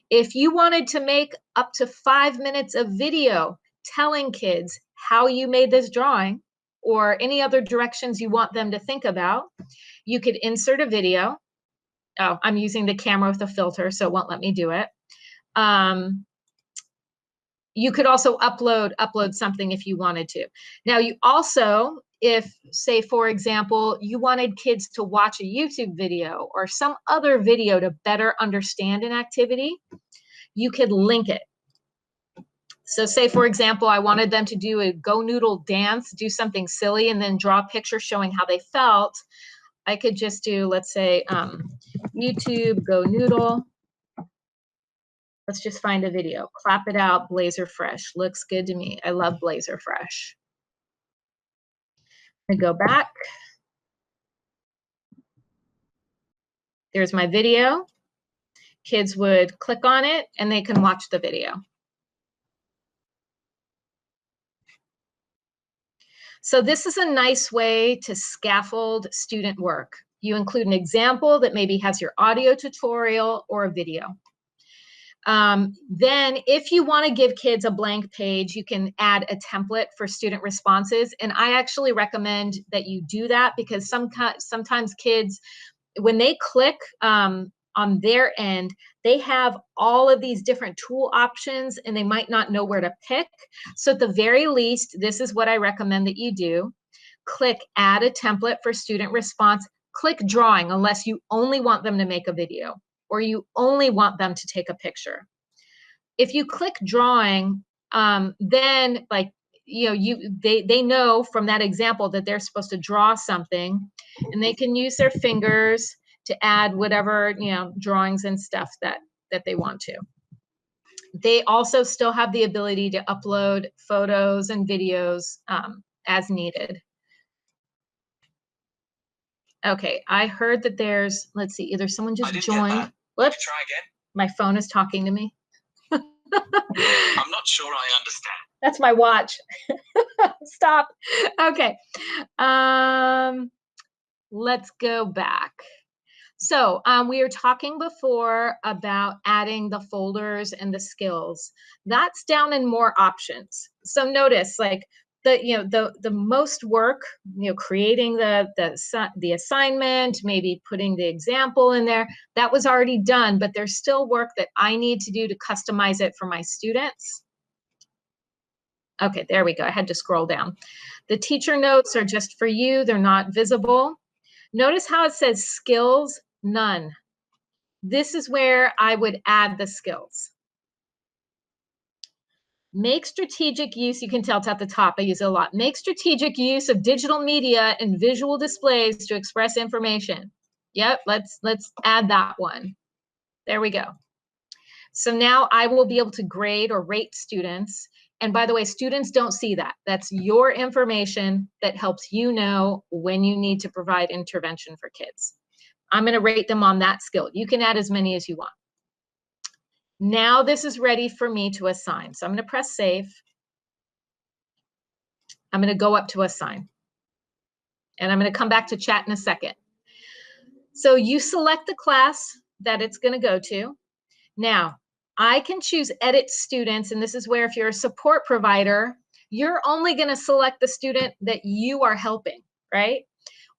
If you wanted to make up to 5 minutes of video telling kids how you made this drawing or any other directions you want them to think about, you could insert a video. Oh, I'm using the camera with a filter, so it won't let me do it. You could also upload something if you wanted to. Now, you also, if, say, for example, you wanted kids to watch a YouTube video or some other video to better understand an activity, you could link it. So say, for example, I wanted them to do a Go Noodle dance, do something silly, and then draw a picture showing how they felt. I could just do, let's say, YouTube Go Noodle. Let's just find a video. Clap it out, Blazer Fresh. Looks good to me. I love Blazer Fresh. I go back. There's my video. Kids would click on it and they can watch the video. So this is a nice way to scaffold student work. You include an example that maybe has your audio tutorial or a video. Then if you want to give kids a blank page, you can add a template for student responses. And I actually recommend that you do that because sometimes kids, when they click on their end, they have all of these different tool options and they might not know where to pick. So at the very least, this is what I recommend that you do. Click add a template for student response. Click drawing unless you only want them to make a video. or you only want them to take a picture. If you click drawing, then like, they know from that example that they're supposed to draw something, and they can use their fingers to add whatever, drawings and stuff that they want to. They also still have the ability to upload photos and videos as needed. Okay, I heard that there's, let's see, either someone just joined. Whoops, try again. My phone is talking to me. I'm not sure I understand. That's my watch. Stop. Okay. Let's go back. So we were talking before about adding the folders and the skills. That's down in more options. So notice, like, the most work, creating the assignment, maybe putting the example in there, that was already done, but there's still work that I need to do to customize it for my students. Okay, there we go. I had to scroll down. The teacher notes are just for you. They're not visible. Notice how it says skills, none. This is where I would add the skills. Make strategic use, you can tell it's at the top, I use it a lot. Make strategic use of digital media and visual displays to express information. Yep, let's add that one. There we go. So now I will be able to grade or rate students. And by the way, students don't see that. That's your information that helps you know when you need to provide intervention for kids. I'm going to rate them on that skill. You can add as many as you want. Now this is ready for me to assign. So I'm going to press save. I'm going to go up to assign. And I'm going to come back to chat in a second. So you select the class that it's going to go to. Now, I can choose edit students, and this is where if you're a support provider, you're only going to select the student that you are helping, right?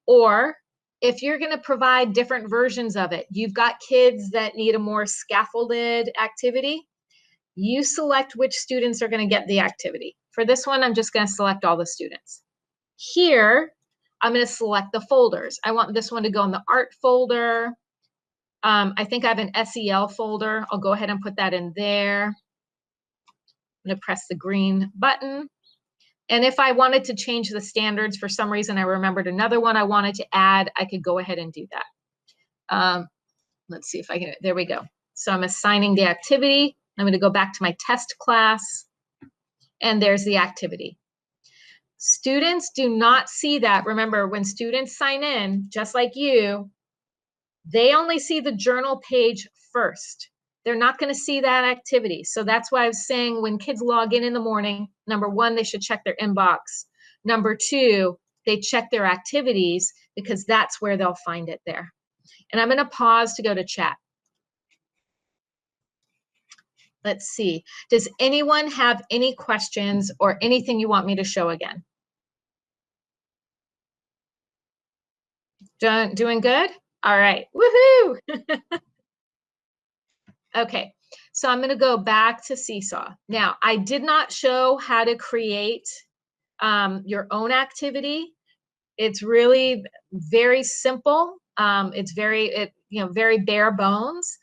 Or if you're going to provide different versions of it, you've got kids that need a more scaffolded activity, you select which students are going to get the activity. For this one, I'm just going to select all the students. Here, I'm going to select the folders. I want this one to go in the art folder. I think I have an SEL folder. I'll go ahead and put that in there. I'm going to press the green button. And if I wanted to change the standards, for some reason I remembered another one I wanted to add, I could go ahead and do that. Let's see if I can, there we go. So I'm assigning the activity. I'm going to go back to my test class, and there's the activity. Students do not see that. Remember, when students sign in, just like you, they only see the journal page first. They're not going to see that activity. So that's why I was saying when kids log in the morning, number one, they should check their inbox. Number two, they check their activities, because that's where they'll find it there. And I'm going to pause to go to chat. Let's see. Does anyone have any questions or anything you want me to show again? Doing good? All right. Woohoo! Okay. So I'm going to go back to Seesaw. Now, I did not show how to create your own activity. It's really very simple. It's very, very bare bones.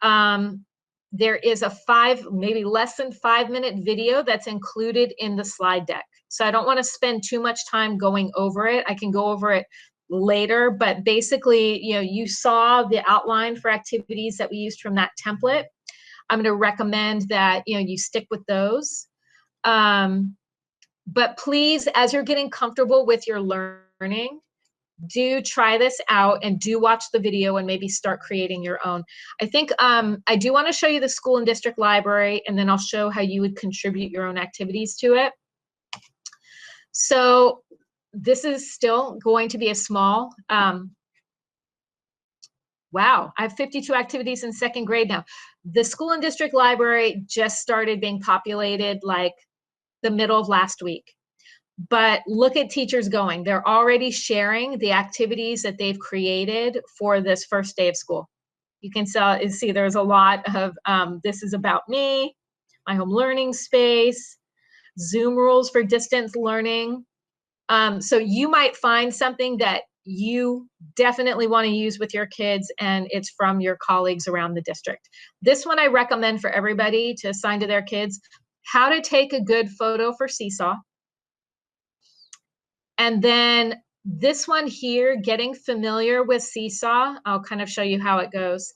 There is a maybe less than 5-minute video that's included in the slide deck. So I don't want to spend too much time going over it. I can go over it later, but basically, you saw the outline for activities that we used from that template. I'm going to recommend that, you stick with those. But please, as you're getting comfortable with your learning, do try this out and do watch the video and maybe start creating your own. I think I do want to show you the school and district library, and then I'll show how you would contribute your own activities to it. So this is still going to be a small, wow, I have 52 activities in 2nd grade now. The school and district library just started being populated like the middle of last week. But look at teachers going. They're already sharing the activities that they've created for this first day of school. You can see there's a lot of, this is about me, my home learning space, Zoom rules for distance learning. So you might find something that you definitely want to use with your kids, and it's from your colleagues around the district. This one I recommend for everybody to assign to their kids: how to take a good photo for Seesaw. And then this one here, getting familiar with Seesaw. I'll kind of show you how it goes.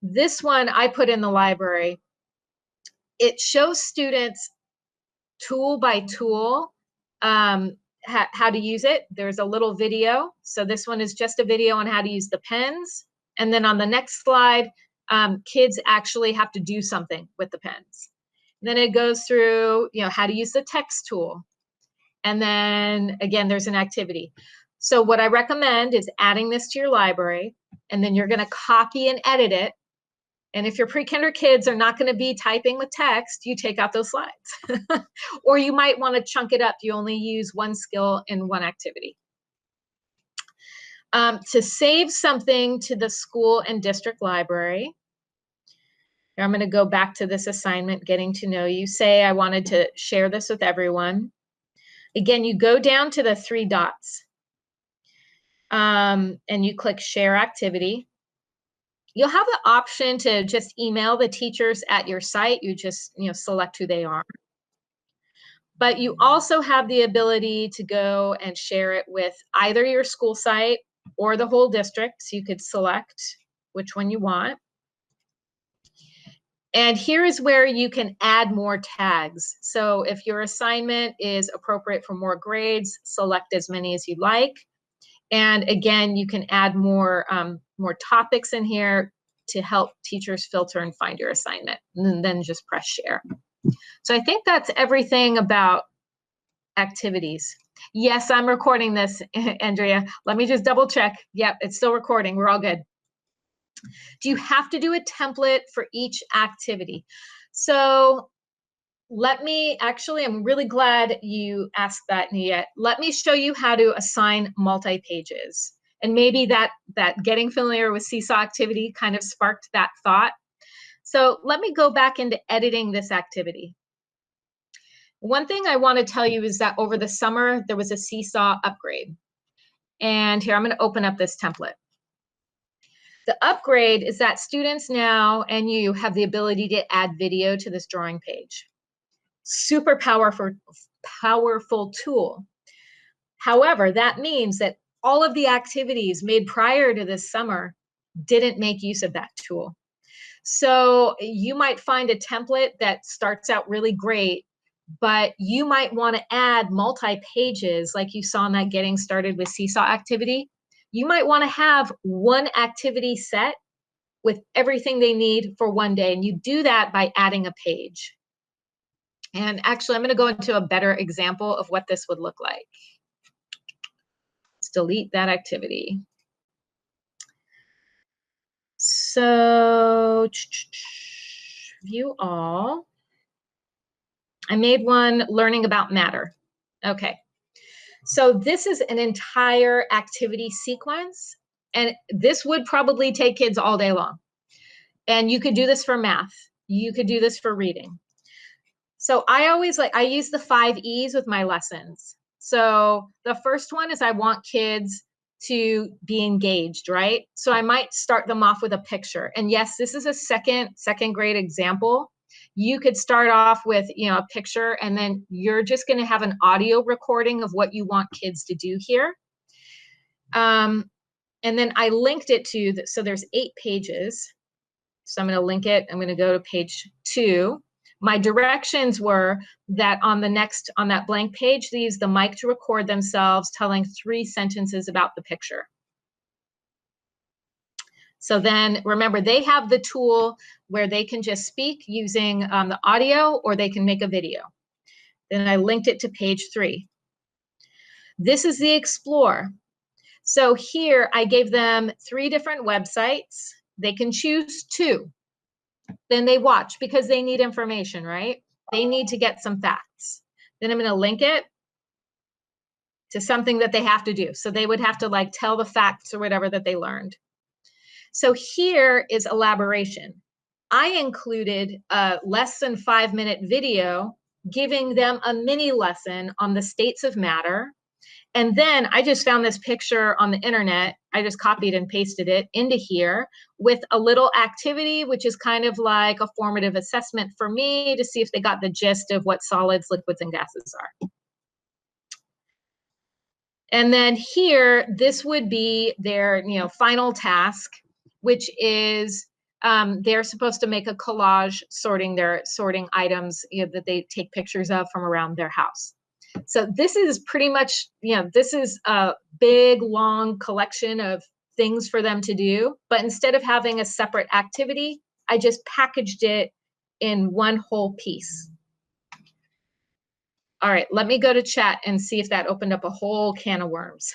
This one I put in the library. It shows students tool by tool how to use it. There's a little video. So this one is just a video on how to use the pens. And then on the next slide, kids actually have to do something with the pens. And then it goes through, how to use the text tool. And then again, there's an activity. So what I recommend is adding this to your library, and then you're going to copy and edit it. And if your pre-kinder kids are not going to be typing with text, you take out those slides. Or you might want to chunk it up. You only use one skill in one activity. To save something to the school and district library, I'm going to go back to this assignment, getting to know you. Say I wanted to share this with everyone. Again, you go down to the 3 dots and you click share activity. You'll have the option to just email the teachers at your site. You just select who they are. But you also have the ability to go and share it with either your school site or the whole district. So you could select which one you want. And here is where you can add more tags. So if your assignment is appropriate for more grades, select as many as you like. And again, you can add more topics in here to help teachers filter and find your assignment, and then just press share. So I think that's everything about activities. Yes, I'm recording this, Andrea. Let me just double check. Yep, it's still recording. We're all good. Do you have to do a template for each activity? So I'm really glad you asked that, Nia. Let me show you how to assign multi-pages. And maybe that getting familiar with Seesaw activity kind of sparked that thought. So let me go back into editing this activity. One thing I want to tell you is that over the summer, there was a Seesaw upgrade. And here, I'm going to open up this template. The upgrade is that students now and you have the ability to add video to this drawing page. Super powerful tool. However, that means that all of the activities made prior to this summer didn't make use of that tool. So you might find a template that starts out really great, but you might want to add multi-pages like you saw in that Getting Started with Seesaw activity. You might want to have one activity set with everything they need for one day, and you do that by adding a page. And actually, I'm going to go into a better example of what this would look like. Let's delete that activity. So, view all. I made one learning about matter. Okay. So this is an entire activity sequence, and this would probably take kids all day long. And you could do this for math. You could do this for reading. So I use the 5 E's with my lessons. So the first one is I want kids to be engaged, right? So I might start them off with a picture. And yes, this is a second grade example. You could start off with, a picture, and then you're just going to have an audio recording of what you want kids to do here. And then I linked it to, so there's 8 pages. So I'm going to link it. I'm going to go to page 2. My directions were that on that blank page, they use the mic to record themselves telling 3 sentences about the picture. So then remember, they have the tool where they can just speak using the audio, or they can make a video. Then I linked it to page 3. This is the Explore. So here I gave them 3 different websites. They can choose 2. Then they watch because they need information, right? They need to get some facts. Then I'm going to link it to something that they have to do. So they would have to tell the facts or whatever that they learned. So here is elaboration. I included a less than 5-minute video giving them a mini lesson on the states of matter And then I just found this picture on the internet. I just copied and pasted it into here with a little activity, which is kind of like a formative assessment for me to see if they got the gist of what solids, liquids, and gases are. And then here, this would be their final task, which is they're supposed to make a collage sorting items that they take pictures of from around their house. So this is pretty much, this is a big, long collection of things for them to do. But instead of having a separate activity, I just packaged it in one whole piece. All right, let me go to chat and see if that opened up a whole can of worms.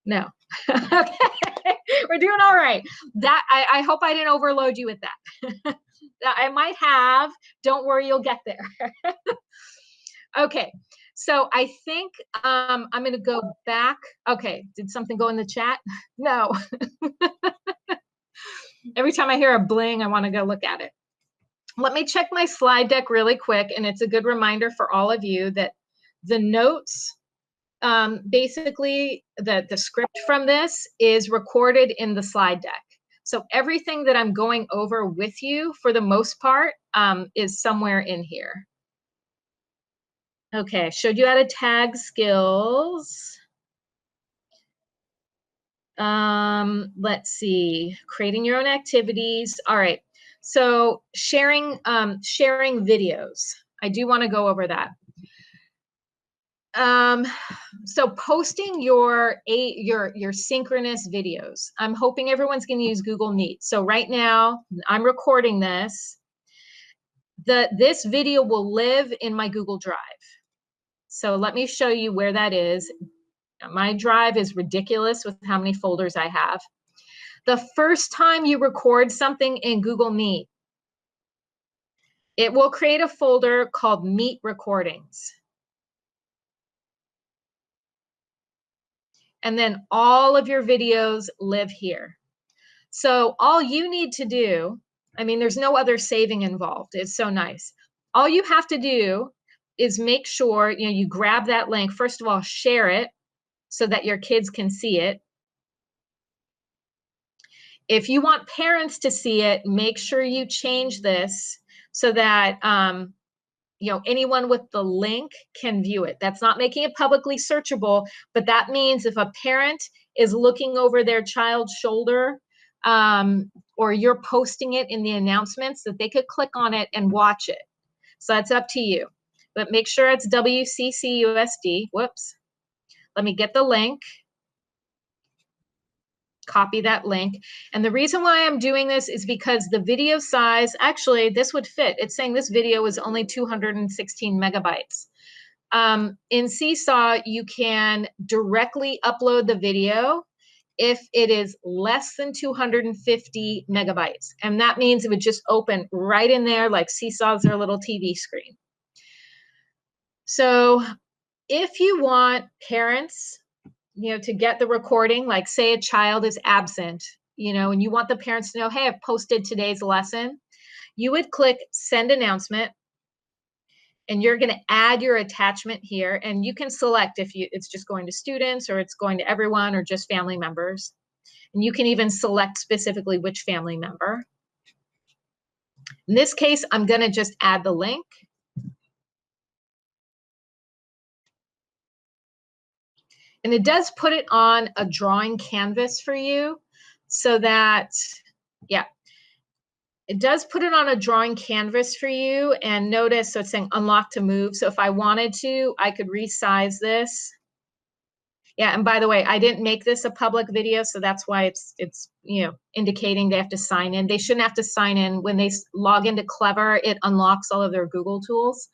No. Okay, we're doing all right. That I hope I didn't overload you with that. I might have. Don't worry, you'll get there. Okay, so I think I'm going to go back. Okay, did something go in the chat? No. Every time I hear a bling, I want to go look at it. Let me check my slide deck really quick, and it's a good reminder for all of you that the notes, basically the script from this is recorded in the slide deck. So everything that I'm going over with you, for the most part, is somewhere in here. Okay, I showed you how to tag skills. Let's see, creating your own activities. All right, so sharing videos. I do want to go over that. So posting your synchronous videos. I'm hoping everyone's going to use Google Meet. So right now I'm recording this. This video will live in my Google Drive. So let me show you where that is. My drive is ridiculous with how many folders I have. The first time you record something in Google Meet, it will create a folder called Meet Recordings. And then all of your videos live here. So all you need to do, I mean, there's no other saving involved. It's so nice. All you have to do is make sure you grab that link. First of all, share it so that your kids can see it. If you want parents to see it, make sure you change this so that anyone with the link can view it. That's not making it publicly searchable, but that means if a parent is looking over their child's shoulder, or you're posting it in the announcements, that they could click on it and watch it. So that's up to you. But make sure it's WCCUSD. Whoops. Let me get the link. Copy that link. And the reason why I'm doing this is because the video size, actually, this would fit. It's saying this video is only 216 megabytes. In Seesaw, you can directly upload the video if it is less than 250 megabytes. And that means it would just open right in there like Seesaw's their little TV screen. So if you want parents, to get the recording, like say a child is absent, and you want the parents to know, hey, I've posted today's lesson, you would click Send Announcement, and you're going to add your attachment here, and you can select if it's just going to students or it's going to everyone or just family members. And you can even select specifically which family member. In this case, I'm going to just add the link. And it does put it on a drawing canvas for you so that, yeah, it does put it on a drawing canvas for you. And notice, so it's saying unlock to move. So if I wanted to, I could resize this. Yeah, and by the way, I didn't make this a public video, so that's why it's indicating they have to sign in. They shouldn't have to sign in. When they log into Clever, it unlocks all of their Google tools.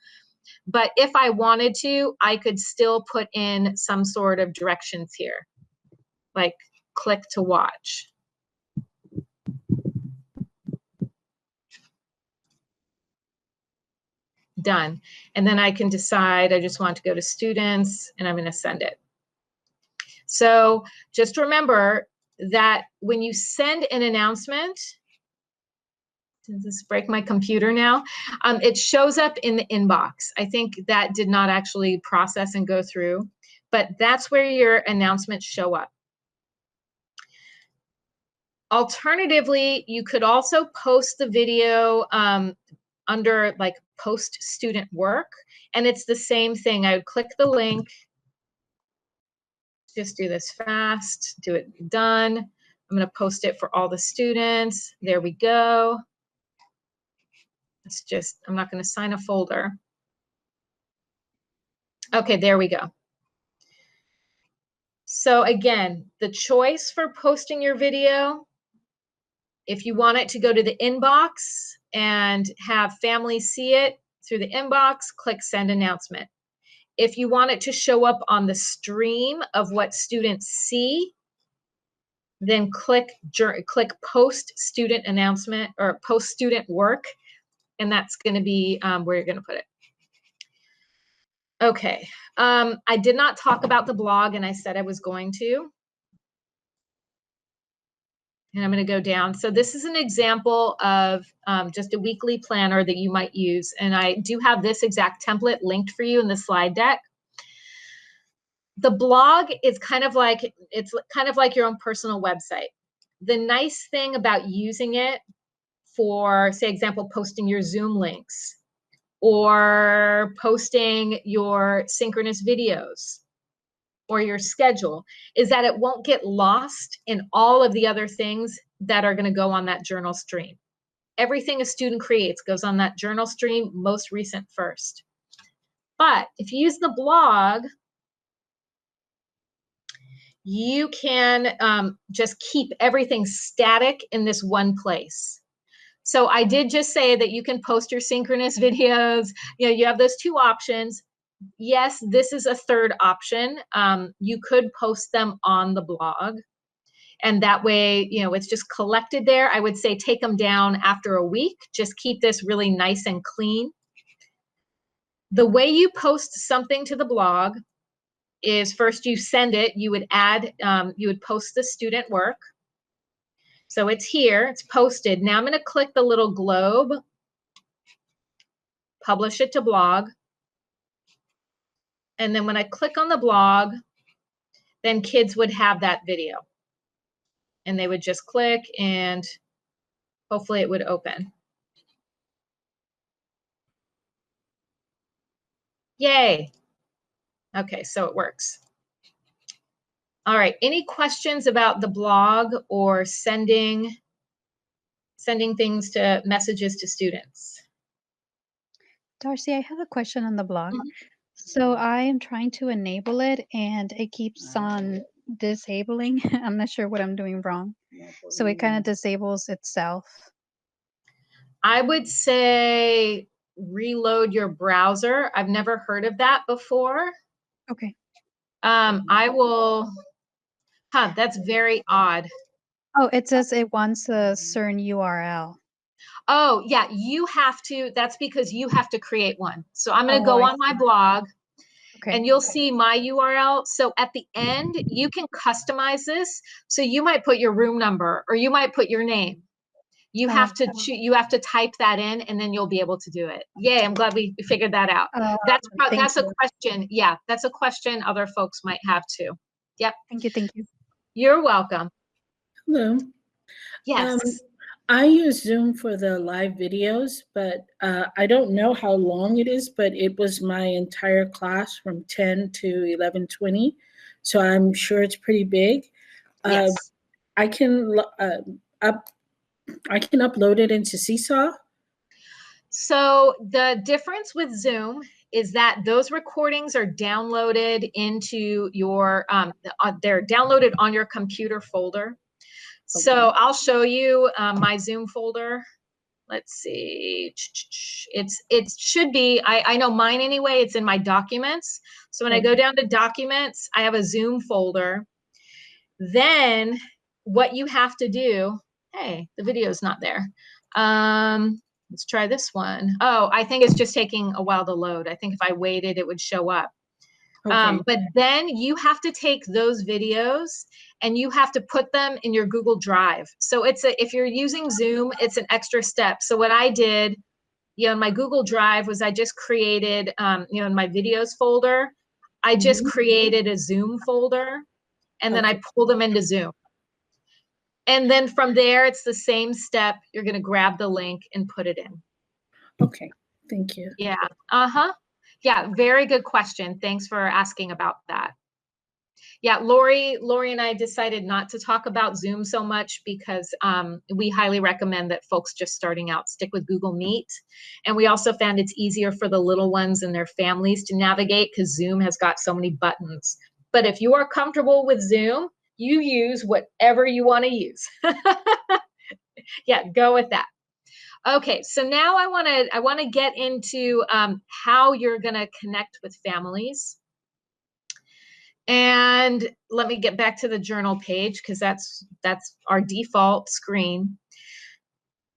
But if I wanted to, I could still put in some sort of directions here, like click to watch. Done. And then I can decide I just want to go to students, and I'm going to send it. So just remember that when you send an announcement, does this break my computer now? It shows up in the inbox. I think that did not actually process and go through. but that's where your announcements show up. Alternatively, you could also post the video under like post student work, and it's the same thing. I would click the link, just do this fast, do it done. I'm going to post it for all the students. There we go. It's just, I'm not going to assign a folder. Okay, there we go. So again, the choice for posting your video, if you want it to go to the inbox and have families see it through the inbox, click send announcement. If you want it to show up on the stream of what students see, then click post student announcement or post student work, and that's going to be where you're going to put it. Okay, I did not talk about the blog, and I said I was going to. And I'm going to go down. So this is an example of just a weekly planner that you might use. And I do have this exact template linked for you in the slide deck. The blog is kind of like, it's kind of like your own personal website. The nice thing about using it for, say, example, posting your Zoom links or posting your synchronous videos or your schedule is that it won't get lost in all of the other things that are going to go on that journal stream. Everything a student creates goes on that journal stream, most recent first. But if you use the blog, you can just keep everything static in this one place. So I did just say that you can post your synchronous videos. You know, you have those two options. Yes, this is a third option. You could post them on the blog, and that way, you know, it's just collected there. I would say take them down after a week. Just keep this really nice and clean. The way you post something to the blog is first you send it, you would add, you would post the student work. So it's here, it's posted. Now I'm going to click the little globe, publish it to blog. And then when I click on the blog, then kids would have that video. And they would just click and hopefully it would open. Yay. Okay, so it works. All right, any questions about the blog or sending things to messages to students? Darcy, I have a question on the blog. Mhm. So I am trying to enable it and it keeps on disabling. I'm not sure what I'm doing wrong. So it kind of disables itself. I would say reload your browser. I've never heard of that before. Okay. I will, that's very odd. Oh, it says it wants a certain URL. Oh, yeah, you have to, that's because you have to create one. So I'm going to Oh, go I on my see. blog. Okay. And you'll see my URL. So at the end, you can customize this. So you might put your room number or you might put your name. You have to type that in and then you'll be able to do it. Yay, I'm glad we figured that out. That's a question. Yeah, that's a question other folks might have too. Yep. Thank you. Thank you. You're welcome. Hello. Yes. I use Zoom for the live videos, but I don't know how long it is, but it was my entire class from 10 to 11:20. So I'm sure it's pretty big. Yes. I can upload it into Seesaw. So the difference with Zoom is that those recordings are downloaded into your, they're downloaded on your computer folder. So I'll show you my Zoom folder. Let's see. It should be, I know mine anyway, it's in my documents. So when I go down to documents, I have a Zoom folder. Then what you have to do, hey, the video's not there. Let's try this one. Oh, I think it's just taking a while to load. I think if I waited, it would show up. Okay. But then you have to take those videos and you have to put them in your Google Drive. So if you're using Zoom, it's an extra step. So what I did, in my Google Drive was I just created, in my videos folder, I just created a Zoom folder, and then I pull them into Zoom. And then from there, it's the same step. You're going to grab the link and put it in. Okay, thank you. Yeah. Yeah, very good question. Thanks for asking about that. Yeah, Lori and I decided not to talk about Zoom so much because we highly recommend that folks just starting out stick with Google Meet. And we also found it's easier for the little ones and their families to navigate because Zoom has got so many buttons. But if you are comfortable with Zoom, you use whatever you want to use. Yeah, go with that. Okay, so now I want to get into how you're going to connect with families. And let me get back to the journal page because that's our default screen.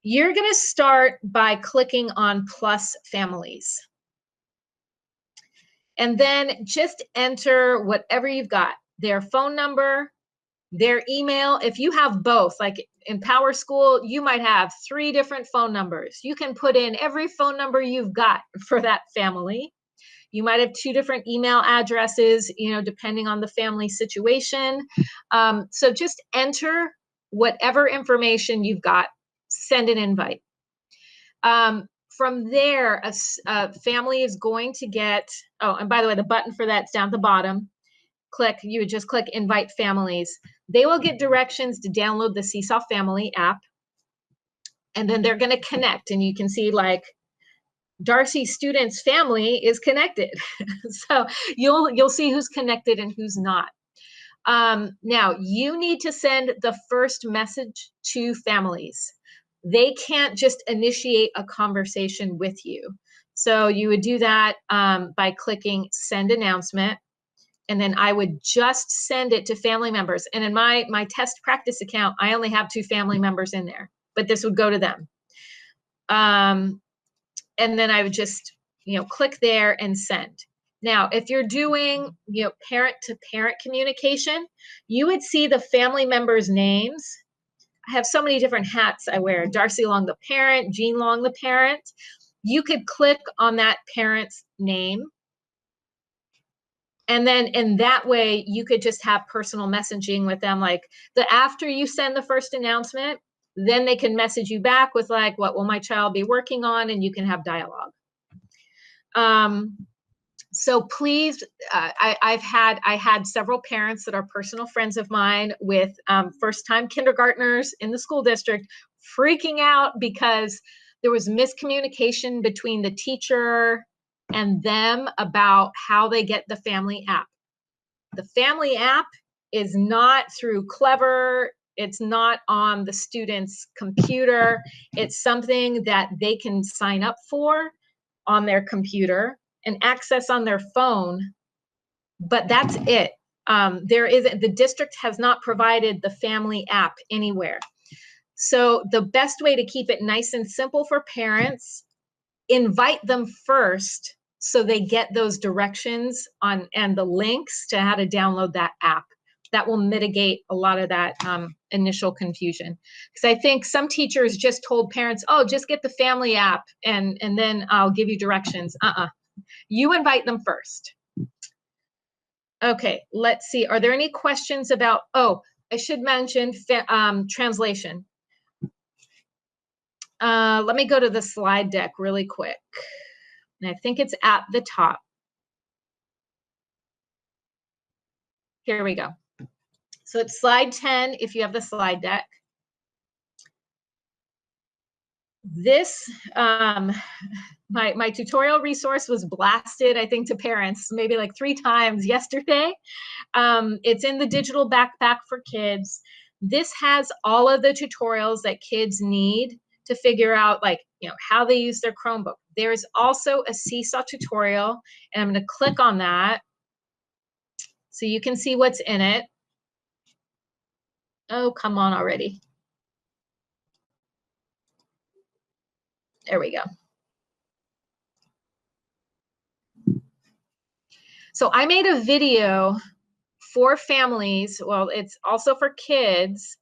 You're going to start by clicking on plus families. And then just enter whatever you've got, their phone number, their email. If you have both, like in Power School, you might have 3 different phone numbers. You can put in every phone number you've got for that family. You might have 2 different email addresses, you know, depending on the family situation. So just enter whatever information you've got, send an invite. From there, a family is going to get, oh, and by the way, the button for that's down at the bottom. You would just click invite families. They will get directions to download the Seesaw Family app. And then they're going to connect, and you can see like Darcy student's family is connected. So you'll see who's connected and who's not. Now you need to send the first message to families. They can't just initiate a conversation with you. So you would do that by clicking send announcement. And then I would just send it to family members. And in my test practice account, I only have 2 family members in there, but this would go to them. And then I would just, click there and send. Now, if you're doing, parent to parent communication, you would see the family members' names. I have so many different hats I wear. Darcy Long, the parent, Jean Long, the parent. You could click on that parent's name. And then in that way, you could just have personal messaging with them. Like after you send the first announcement, then they can message you back with like, what will my child be working on? And you can have dialogue. So please, I had several parents that are personal friends of mine with first-time kindergartners in the school district freaking out because there was miscommunication between the teacher and them about how they get the family app. The family app is not through Clever. It's not on the student's computer. It's something that they can sign up for on their computer and access on their phone, but that's it. The district has not provided the family app anywhere. So the best way to keep it nice and simple for parents, invite them first so they get those directions and the links to how to download that app. That will mitigate a lot of that initial confusion. Because I think some teachers just told parents, oh, just get the family app and then I'll give you directions. You invite them first. Okay, let's see. Are there any questions about, oh, I should mention translation. Let me go to the slide deck really quick. And I think it's at the top. Here we go. So it's slide 10 if you have the slide deck. This, my tutorial resource was blasted, I think, to parents maybe like 3 times yesterday. It's in the digital backpack for kids. This has all of the tutorials that kids need to figure out, like, how they use their Chromebook. There's also a Seesaw tutorial, and I'm going to click on that so you can see what's in it. Oh, come on already. There we go. So I made a video for families. Well, it's also for kids,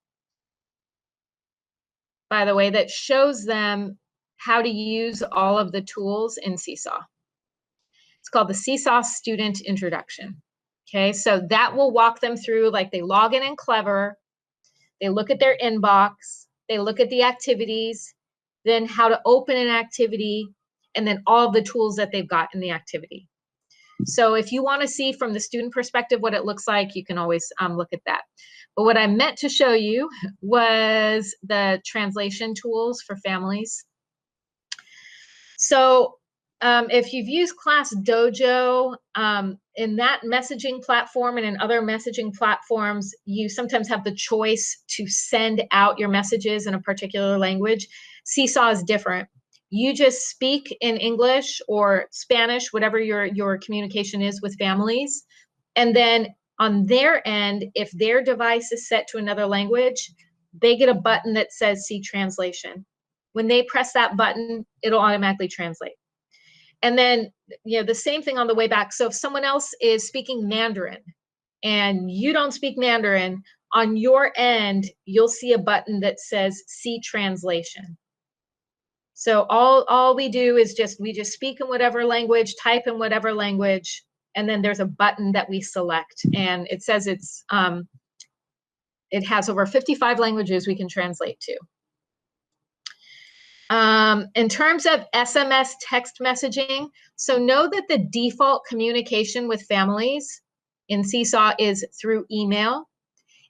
by the way, that shows them how to use all of the tools in Seesaw. It's called the Seesaw Student Introduction. Okay, so that will walk them through, like they log in Clever, they look at their inbox, they look at the activities, then how to open an activity, and then all the tools that they've got in the activity. So if you want to see from the student perspective what it looks like, you can always look at that. But what I meant to show you was the translation tools for families. So if you've used Class Dojo, in that messaging platform and in other messaging platforms, you sometimes have the choice to send out your messages in a particular language. Seesaw is different. You just speak in English or Spanish, whatever your communication is with families. And then on their end, if their device is set to another language, they get a button that says see translation. When they press that button, it'll automatically translate. And then, the same thing on the way back. So if someone else is speaking Mandarin and you don't speak Mandarin, on your end, you'll see a button that says see translation. So all we do is we just speak in whatever language, type in whatever language, and then there's a button that we select. And it says it has over 55 languages we can translate to. In terms of SMS text messaging, so know that the default communication with families in Seesaw is through email.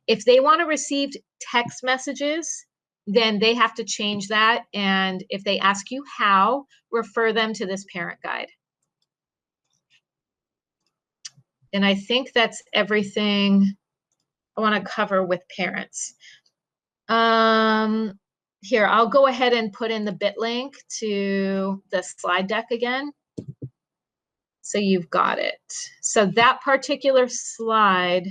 If they want to receive text messages, then they have to change that. And if they ask you how, refer them to this parent guide. And I think that's everything I want to cover with parents. Here, I'll go ahead and put in the bit link to the slide deck again. So you've got it. So that particular slide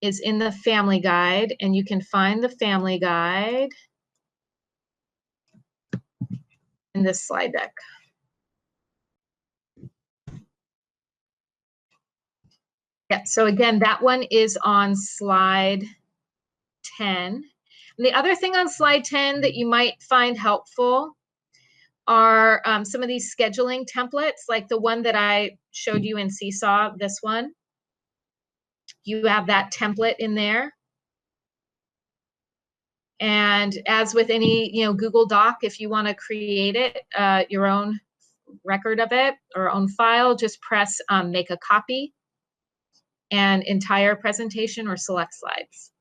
is in the family guide, and you can find the family guide in this slide deck. Yeah, so again, that one is on slide 10. And the other thing on slide 10 that you might find helpful are some of these scheduling templates, like the one that I showed you in Seesaw, this one. You have that template in there. And as with any Google Doc, if you want to create it, your own record of it or own file, just press make a copy and entire presentation or select slides.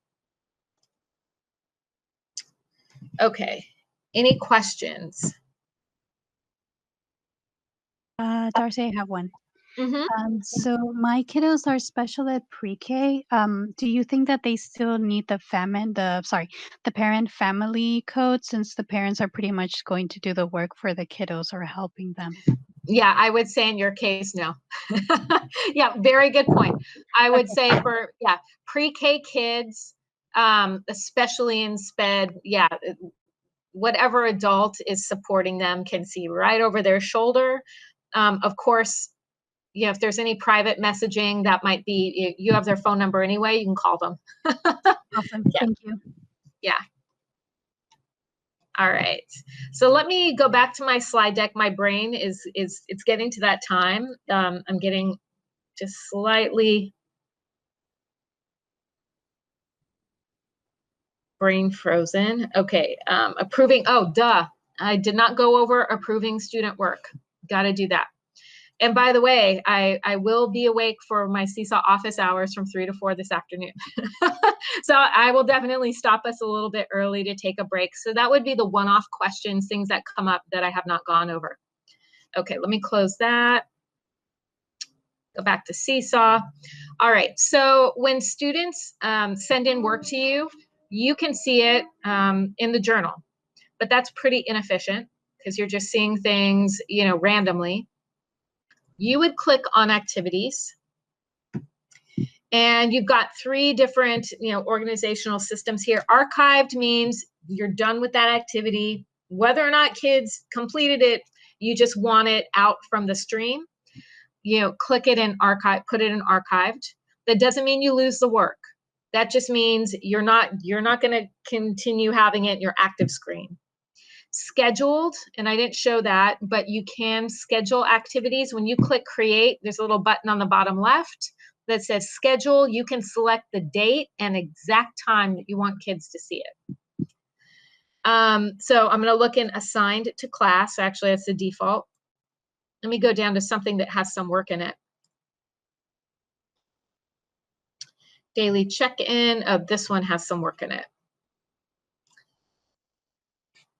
Okay, any questions? Darcy, I have one. Mm-hmm. So my kiddos are special ed pre-K. Do you think that they still need the parent family code, since the parents are pretty much going to do the work for the kiddos or helping them? Yeah, I would say in your case, no. Yeah, very good point. I would say for pre-K kids, especially in SPED, whatever adult is supporting them can see right over their shoulder. Of course, if there's any private messaging, that might be, you have their phone number anyway, you can call them. Awesome, thank you. Yeah. All right, so let me go back to my slide deck. My brain it's getting to that time. I'm getting just slightly brain frozen. Okay, approving, I did not go over approving student work. Got to do that. And by the way, I will be awake for my Seesaw office hours from 3 to 4 this afternoon. So I will definitely stop us a little bit early to take a break. So that would be the one-off questions, things that come up that I have not gone over. Okay, let me close that. Go back to Seesaw. All right, so when students send in work to you, you can see it in the journal, but that's pretty inefficient because you're just seeing things, randomly. You would click on activities, and you've got 3 different, organizational systems here. Archived means you're done with that activity. Whether or not kids completed it, you just want it out from the stream. Click it in archive, put it in archived. That doesn't mean you lose the work. That just means you're not going to continue having it in your active screen. scheduled, and I didn't show that, but you can schedule activities. When you click create, there's a little button on the bottom left that says schedule. You can select the date and exact time that you want kids to see it. So I'm going to look in assigned to class. Actually, that's the default. Let me go down to something that has some work in it. Daily check-in. Oh, this one has some work in it.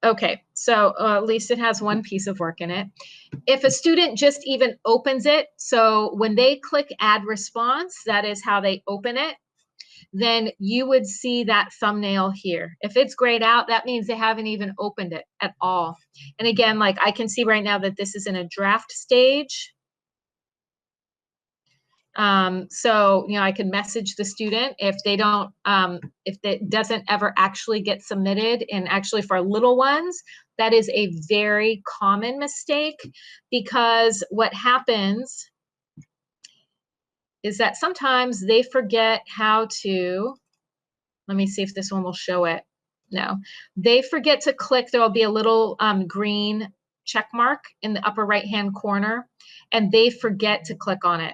Okay, so at least it has one piece of work in it. If a student just even opens it, so when they click add response, that is how they open it, then you would see that thumbnail here. If it's grayed out, that means they haven't even opened it at all. And again, like I can see right now that this is in a draft stage. So, you know, I can message the student if they don't, if it doesn't ever actually get submitted. And actually for little ones, that is a very common mistake, because what happens is that sometimes they forget how to, let me see if this one will show it. No, they forget to click. There'll be a little green check mark in the upper right-hand corner, and they forget to click on it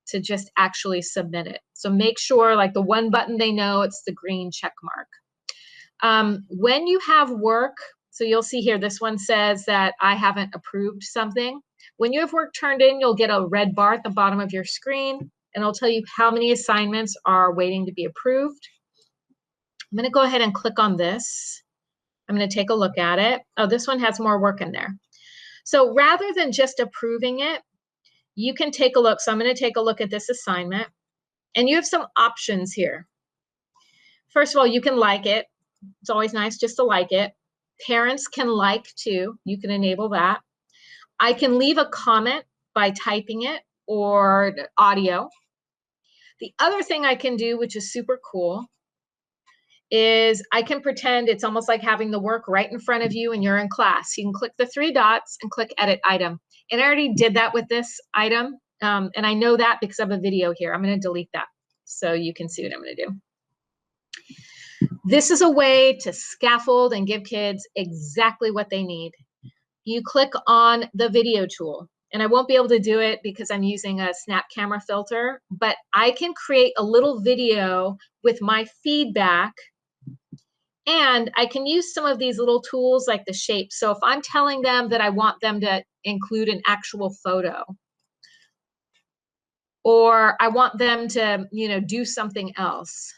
to just actually submit it. So make sure, like the one button they know, it's the green check mark. When you have work, so you'll see here, this one says that I haven't approved something. When you have work turned in, you'll get a red bar at the bottom of your screen, and it'll tell you how many assignments are waiting to be approved. I'm going to go ahead and click on this. I'm going to take a look at it. Oh, this one has more work in there. So rather than just approving it, you can take a look. So I'm going to take a look at this assignment, and you have some options here. First of all, you can like it. It's always nice just to like it. Parents can like too. You can enable that. I can leave a comment by typing it or audio. The other thing I can do, which is super cool, is I can pretend it's almost like having the work right in front of you and you're in class. You can click the three dots and click edit item. And I already did that with this item. And I know that because I have a video here. I'm going to delete that so you can see what I'm going to do. This is a way to scaffold and give kids exactly what they need. You click on the video tool, and I won't be able to do it because I'm using a snap camera filter, but I can create a little video with my feedback. And I can use some of these little tools like the shape. So if I'm telling them that I want them to include an actual photo, or I want them to, you know, do something else,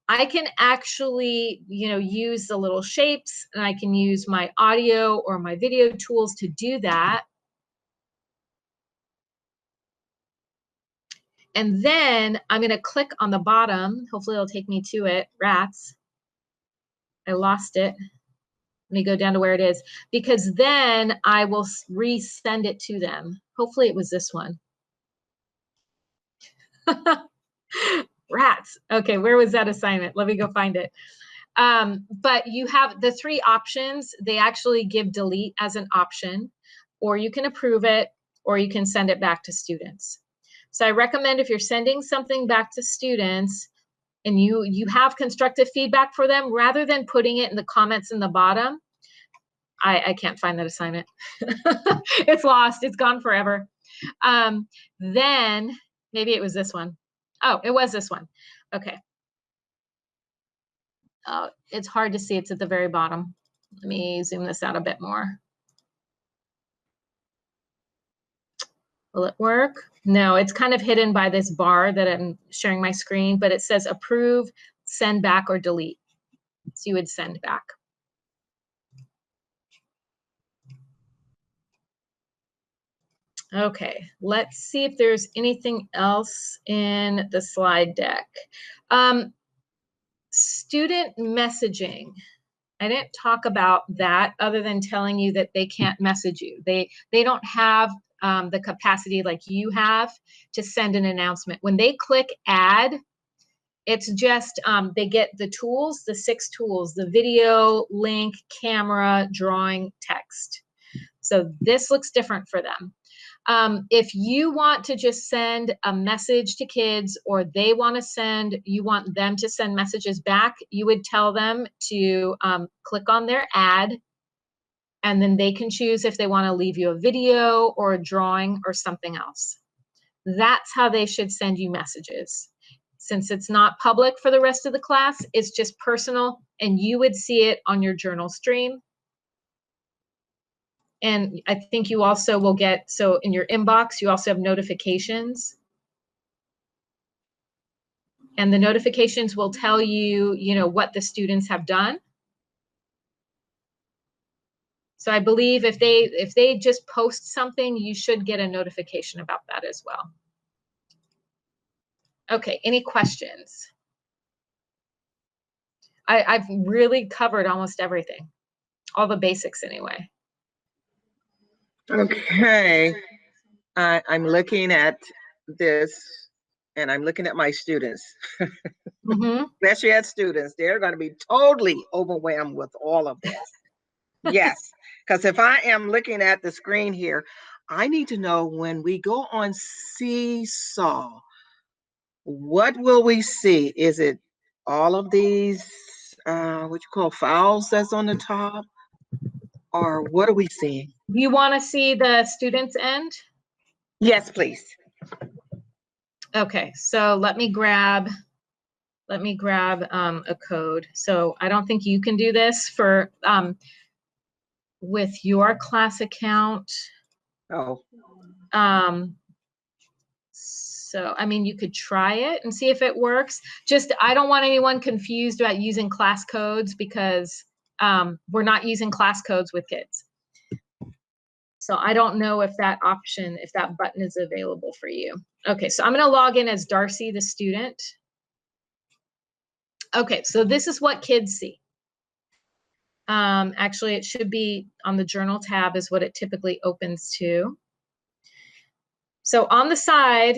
I can actually, you know, use the little shapes, and I can use my audio or my video tools to do that. And then I'm going to click on the bottom. Hopefully it'll take me to it. Rats. I lost it. Let me go down to where it is, because then I will resend it to them. Hopefully it was this one. Rats. Okay, where was that assignment? Let me go find it. But you have the three options. They actually give delete as an option, or you can approve it, or you can send it back to students. So I recommend if you're sending something back to students and you have constructive feedback for them, rather than putting it in the comments in the bottom. I can't find that assignment. It's lost. It's gone forever. Then maybe it was this one. Oh, it was this one. Okay. It's hard to see. It's at the very bottom. Let me zoom this out a bit more. Will it work? No, it's kind of hidden by this bar that I'm sharing my screen, but it says approve, send back, or delete. So you would send back. Okay, let's see if there's anything else in the slide deck. Student messaging. I didn't talk about that other than telling you that they can't message you. They don't have the capacity like you have to send an announcement. When they click add, it's just they get the tools, the 6 tools, the video, link, camera, drawing, text. So this looks different for them. If you want to just send a message to kids, or they want to you want them to send messages back, you would tell them to click on their ad, and then they can choose if they want to leave you a video or a drawing or something else. That's how they should send you messages. Since it's not public for the rest of the class, it's just personal, and you would see it on your journal stream. And I think you also will get, so in your inbox, you also have notifications. And the notifications will tell you, you know, what the students have done. So I believe if they just post something, you should get a notification about that as well. Okay, any questions? I've really covered almost everything, all the basics anyway. Okay, I'm looking at this, and I'm looking at my students. Especially as students, they're going to be totally overwhelmed with all of this. Yes, because if I am looking at the screen here, I need to know when we go on Seesaw, what will we see? Is it all of these, what you call files that's on the top? Or what are we seeing? You want to see the students' end? Yes, please. Okay, so let me grab a code. So I don't think you can do this for with your class account. Oh. So I mean, you could try it and see if it works. Just, I don't want anyone confused about using class codes, because we're not using class codes with kids. So I don't know if that option, if that button is available for you. Okay, so I'm going to log in as Darcy, the student. Okay, so this is what kids see. Actually, it should be on the journal tab is what it typically opens to. So on the side,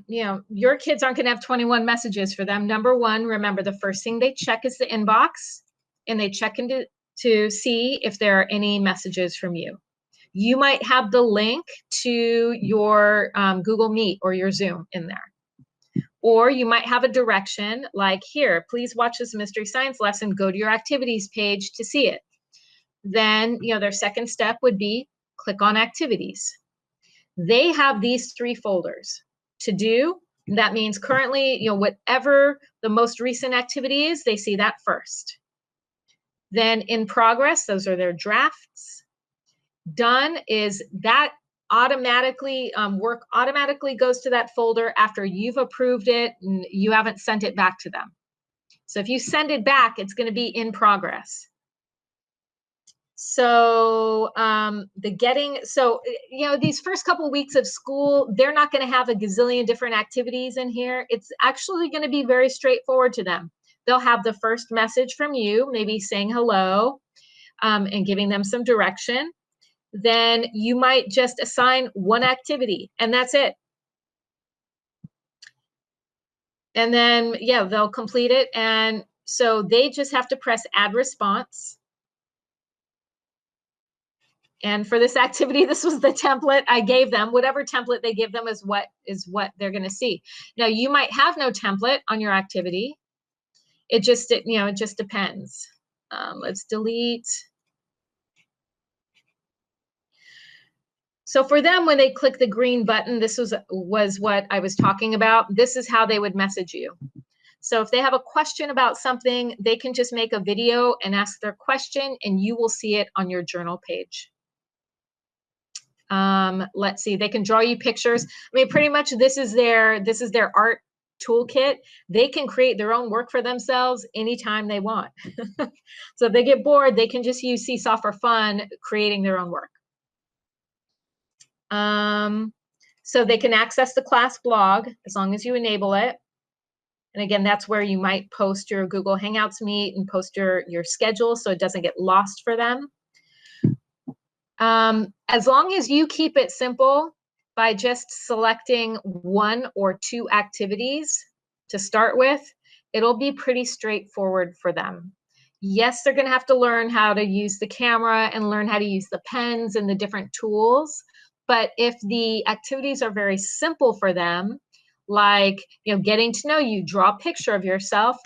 you know, your kids aren't going to have 21 messages for them. Number one, remember, the first thing they check is the inbox, and they check into to see if there are any messages from you. You might have the link to your Google Meet or your Zoom in there. Or you might have a direction like, here, please watch this mystery science lesson, go to your activities page to see it. Then, you know, their second step would be click on activities. They have these 3 folders. To do, that means currently, you know, whatever the most recent activity is, they see that first. Then in progress, those are their drafts. Done is that automatically, work automatically goes to that folder after you've approved it and you haven't sent it back to them. So if you send it back, it's going to be in progress. So you know, these first couple weeks of school, they're not going to have a gazillion different activities in here. It's actually going to be very straightforward to them. They'll have the first message from you, maybe saying hello, and giving them some direction. Then you might just assign one activity, and that's it. And then, yeah, they'll complete it. And so they just have to press add response. And for this activity, this was the template I gave them. Whatever template they give them is what they're going to see. Now, you might have no template on your activity. It just depends. Let's delete. So for them, when they click the green button, this was what I was talking about. This is how they would message you. So if they have a question about something, they can just make a video and ask their question, and you will see it on your journal page. Let's see, they can draw you pictures. I mean, pretty much this is their art toolkit. They can create their own work for themselves anytime they want. So if they get bored, they can just use Seesaw for fun, creating their own work. So they can access the class blog as long as you enable it. And again, that's where you might post your Google Hangouts meet and post your schedule so it doesn't get lost for them. As long as you keep it simple by just selecting 1 or 2 activities to start with, it'll be pretty straightforward for them. Yes, they're going to have to learn how to use the camera and learn how to use the pens and the different tools, But if the activities are very simple for them, like, getting to know you, draw a picture of yourself,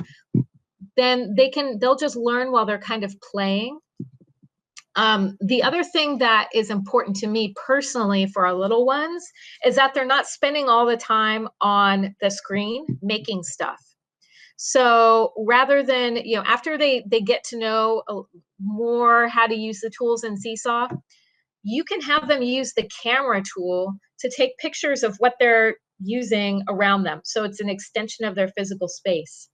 then they'll just learn while they're kind of playing. The other thing that is important to me personally for our little ones is that they're not spending all the time on the screen making stuff. So rather than, after they get to know more how to use the tools in Seesaw, you can have them use the camera tool to take pictures of what they're using around them. So it's an extension of their physical space.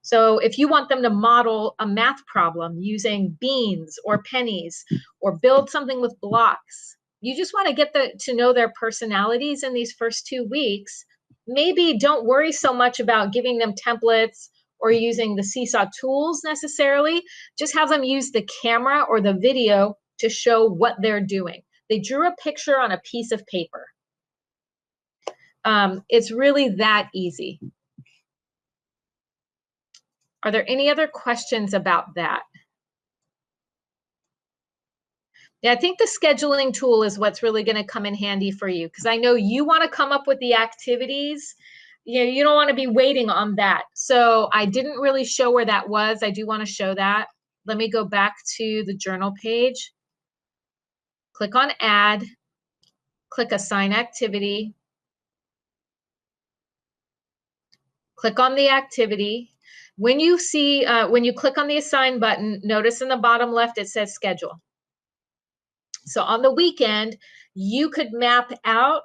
So if you want them to model a math problem using beans or pennies, or build something with blocks, you just want to get to know their personalities in these first 2 weeks. Maybe don't worry so much about giving them templates or using the Seesaw tools necessarily. Just have them use the camera or the video to show what they're doing. They drew a picture on a piece of paper. It's really that easy. Are there any other questions about that? Yeah, I think the scheduling tool is what's really going to come in handy for you, because I know you want to come up with the activities. You don't want to be waiting on that. So I didn't really show where that was. I do want to show that. Let me go back to the journal page. Click on Add. Click Assign Activity. Click on the activity. When you see, when you click on the Assign button, notice in the bottom left it says Schedule. So on the weekend, you could map out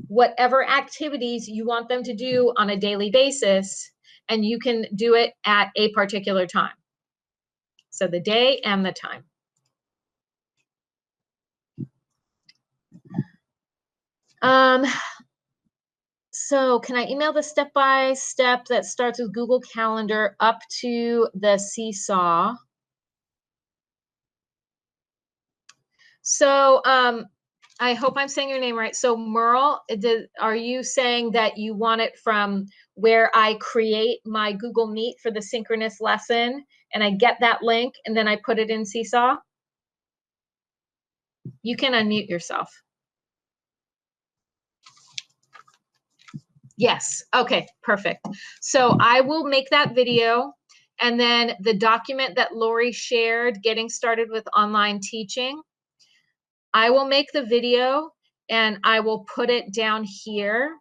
whatever activities you want them to do on a daily basis, and you can do it at a particular time. So the day and the time. So can I email the step-by-step that starts with Google Calendar up to the Seesaw? So I hope I'm saying your name right. So Merle, are you saying that you want it from where I create my Google Meet for the synchronous lesson, and I get that link and then I put it in Seesaw? You can unmute yourself. Yes. Okay, perfect. So I will make that video, and then the document that Lori shared, getting started with online teaching, I will make the video and I will put it down here.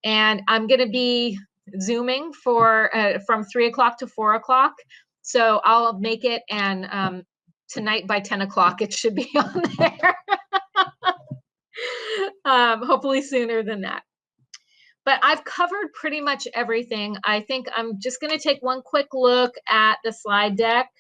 And I'm going to be Zooming for from 3 o'clock to 4 o'clock. So I'll make it, and tonight by 10 o'clock, it should be on there. Hopefully sooner than that. But I've covered pretty much everything. I think I'm just going to take one quick look at the slide deck.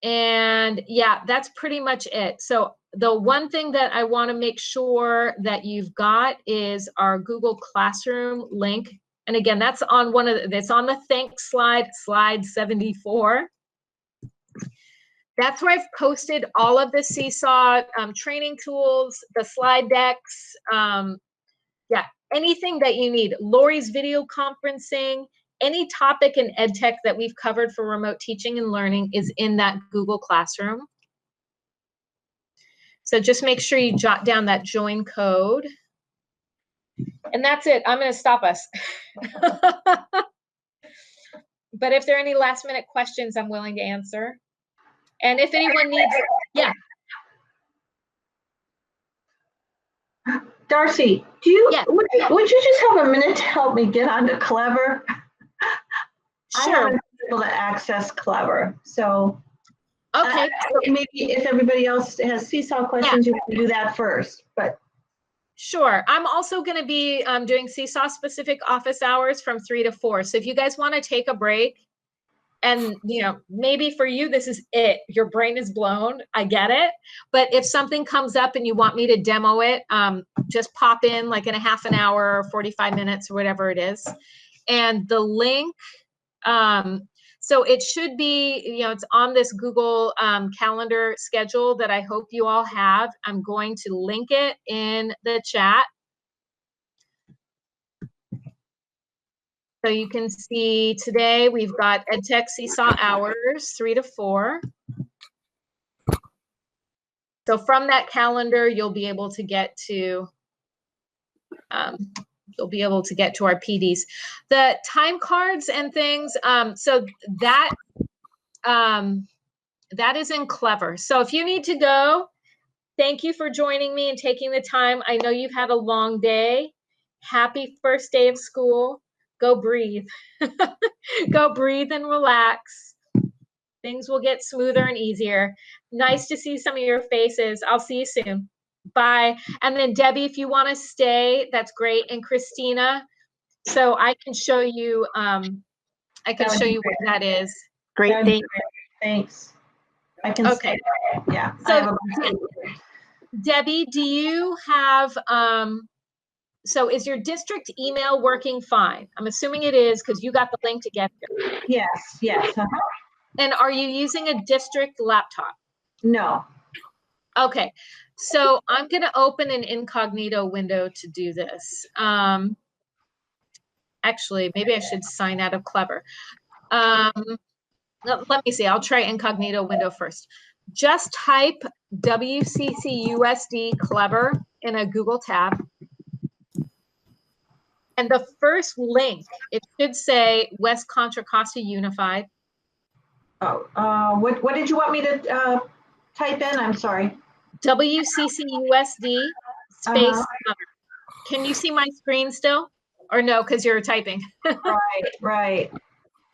And yeah, that's pretty much it. So the one thing that I want to make sure that you've got is our Google Classroom link. And again, that's on it's on the thanks slide, slide 74. That's where I've posted all of the Seesaw training tools, the slide decks, yeah, anything that you need. Lori's video conferencing, any topic in EdTech that we've covered for remote teaching and learning is in that Google Classroom. So just make sure you jot down that join code. And that's it. I'm going to stop us. But if there are any last minute questions, I'm willing to answer. And if anyone needs, yeah. Darcy, would you just have a minute to help me get onto Clever? Sure. I haven't been able to access Clever, so okay. Maybe if everybody else has Seesaw questions, you can do that first. But sure. I'm also going to be doing Seesaw specific office hours from 3 to 4. So if you guys want to take a break, and maybe for you this is it, your brain is blown, I get it, but if something comes up and you want me to demo it, just pop in like in a half an hour or 45 minutes or whatever it is. And the link, so it should be, it's on this Google Calendar schedule that I hope you all have. I'm going to link it in the chat. So you can see today we've got EdTech Seesaw hours 3 to 4. So from that calendar, you'll be able to get to our PDs. The time cards and things, so that is in Clever. So if you need to go, thank you for joining me and taking the time. I know you've had a long day. Happy first day of school. Go breathe. Go breathe and relax. Things will get smoother and easier. Nice to see some of your faces. I'll see you soon. Bye. And then Debbie, if you want to stay, that's great. And Christina, so I can show you what that is. Great, thank you. Thanks. I can Okay. stay. Yeah. So Debbie, do you have so is your district email working fine? I'm assuming it is because you got the link to get there. Yes. And are you using a district laptop? No. Okay, so I'm going to open an incognito window to do this. Actually, maybe I should sign out of Clever. Let me see. I'll try incognito window first. Just type WCCUSD Clever in a Google tab. And the first link, it should say West Contra Costa Unified. Oh, what did you want me to type in? I'm sorry. WCCUSD space. Can you see my screen still? Or no, because you're typing. Right.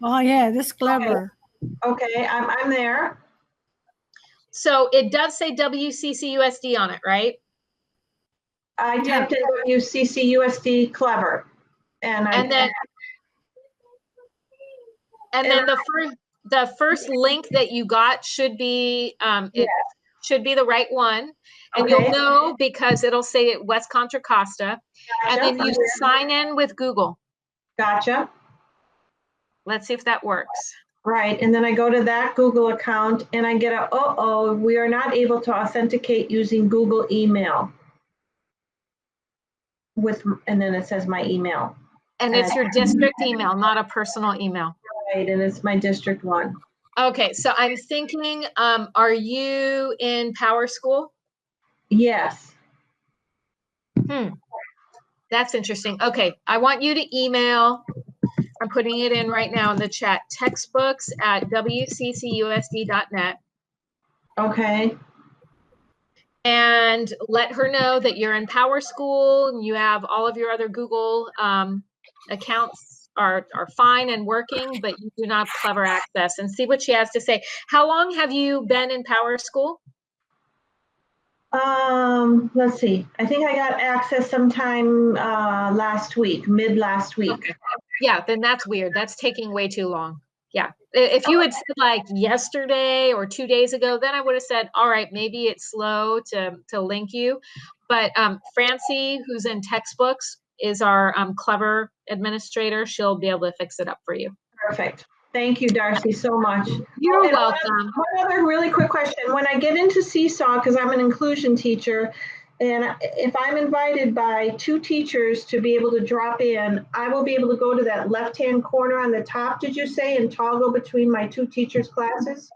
Oh yeah, this is Clever. Okay, I'm there. So it does say WCCUSD on it, right? I typed in WCCUSD Clever, and then the first link that you got should be should be the right one, and you'll know because it'll say West Contra Costa, and then you sign in with Google. Gotcha. Let's see if that works. Right, and then I go to that Google account and I get a, we are not able to authenticate using Google email. And then it says my email. And it's your district email, not a personal email. Right, and it's my district one. Okay, so I'm thinking, are you in Power School? Yes. That's interesting. Okay, I want you to email, I'm putting it in right now in the chat, textbooks@wccusd.net. Okay. And let her know that you're in Power School and you have all of your other Google accounts are fine and working, but you do not have Clever access, and see what she has to say. How long have you been in Power School? Let's see. I think I got access sometime last week, mid last week. Okay. Yeah, then that's weird. That's taking way too long. Yeah. If you had said like yesterday or 2 days ago, then I would have said, all right, maybe it's slow to link you. But Francie, who's in textbooks, is our Clever administrator. She'll be able to fix it up for you. Perfect. Thank you, Darcy, so much. You're welcome. One other really quick question. When I get into Seesaw, because I'm an inclusion teacher, and if I'm invited by 2 teachers to be able to drop in, I will be able to go to that left-hand corner on the top, did you say, and toggle between my 2 teachers' classes?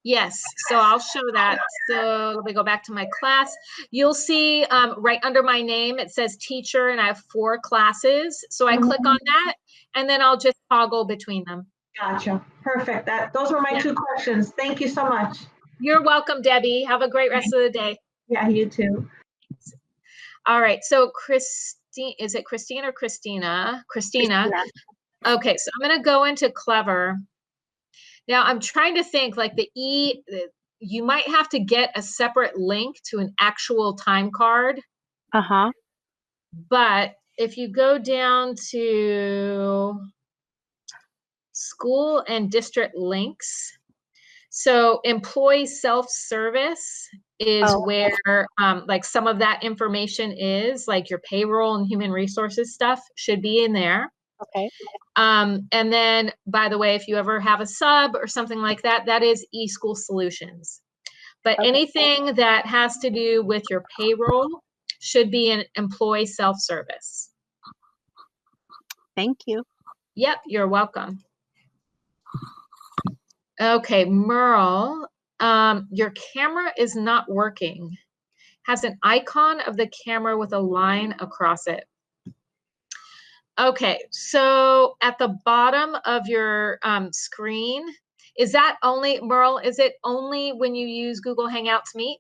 Yes, so I'll show that. So let me go back to my class. You'll see right under my name, it says teacher, and I have 4 classes. So I click on that, and then I'll just toggle between them. Gotcha. Perfect. Those were my 2 questions. Thank you so much. You're welcome, Debbie. Have a great rest of the day. Yeah, you too. All right, so Christine, is it Christine or Christina? Christina. Okay, so I'm going to go into Clever. Now I'm trying to think like you might have to get a separate link to an actual time card. But if you go down to school and district links, so employee self-service is where like some of that information is, like your payroll and human resources stuff should be in there. Okay. And then, by the way, if you ever have a sub or something like that, that is eSchool Solutions. But anything that has to do with your payroll should be an employee self-service. Thank you. Yep, you're welcome. Okay, Merle, Your camera is not working. Has an icon of the camera with a line across it. Okay, so at the bottom of your screen, is that only, Merle, is it only when you use Google Hangouts Meet?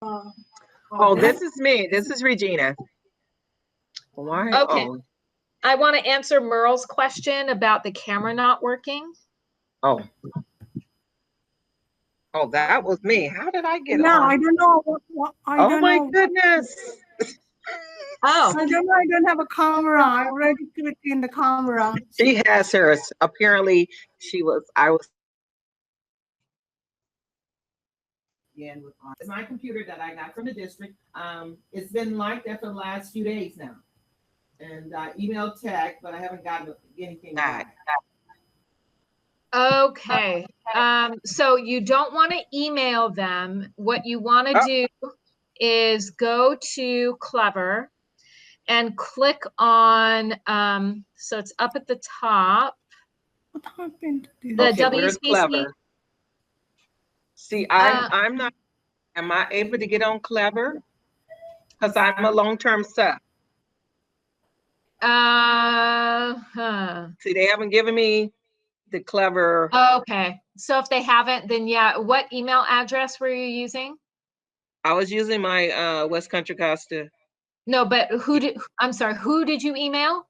Oh, this is me. This is Regina. Why? Okay. I want to answer Merle's question about the camera not working. Oh, that was me. How did I get No, on? I don't know. I Oh don't my know. goodness. Oh, I don't know. I don't have a camera. I already clicked in the camera. She has hers. Apparently, I was. Again, it's my computer that I got from the district. It's been like that for the last few days now. And I emailed tech, but I haven't gotten anything back. okay. So you don't want to email them. What you want to do is go to Clever and click on, so it's up at the top. What happened to The this? Okay, where's WCC. Clever? See, I'm not. Am I able to get on Clever? Because I'm a long-term sub. See, they haven't given me the Clever. Okay. So if they haven't, then yeah. What email address were you using? I was using my West Country Costa. No, but I'm sorry, who did you email?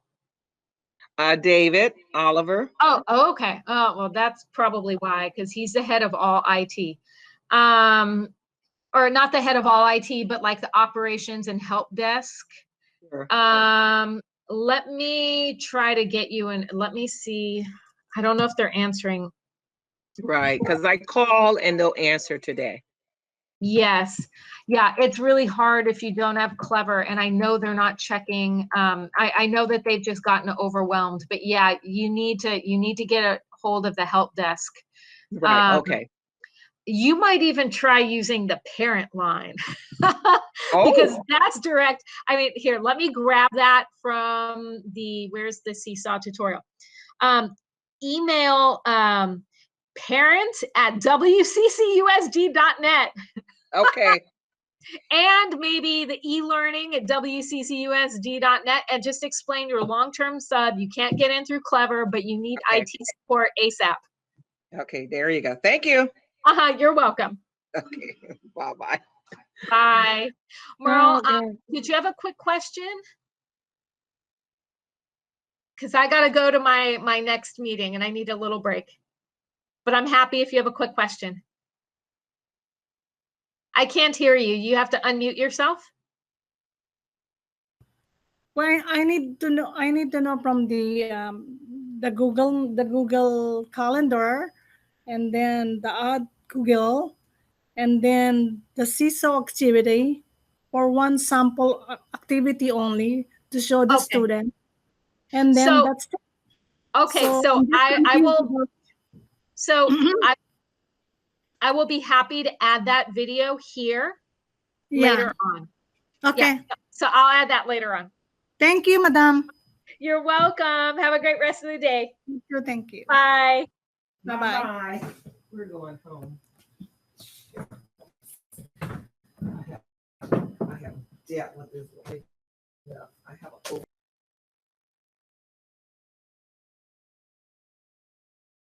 David Oliver. Oh, okay. Oh, well, that's probably why, because he's the head of all IT. Or not the head of all IT, but like the operations and help desk. Sure. Let me try to get you in. Let me see. I don't know if they're answering. Right, because I call and they'll answer today. Yes. Yeah, it's really hard if you don't have Clever, and I know they're not checking. I know that they've just gotten overwhelmed, but yeah, you need to get a hold of the help desk. Right. Okay. You might even try using the parent line because that's direct. I mean, here, let me grab that from where's the Seesaw tutorial? Email parents at WCCUSD.net. Okay. And maybe the e-learning at WCCUSD.net, and just explain your long-term sub. You can't get in through Clever, but you need IT support ASAP. Okay, there you go. Thank you. You're welcome. Okay, bye-bye. Bye. Merle, did you have a quick question? Because I got to go to my next meeting and I need a little break. But I'm happy if you have a quick question. I can't hear you. You have to unmute yourself. Well, I need to know. I need to know from the Google Calendar, and then the odd Google, and then the Seesaw activity for one sample activity only to show the student, and then that's okay. So I will. So I will be happy to add that video here later on. Okay. Yeah, so I'll add that later on. Thank you, Madam. You're welcome. Have a great rest of the day. Thank you. Bye. Bye-bye. We're going home. I have dealt with this. I have a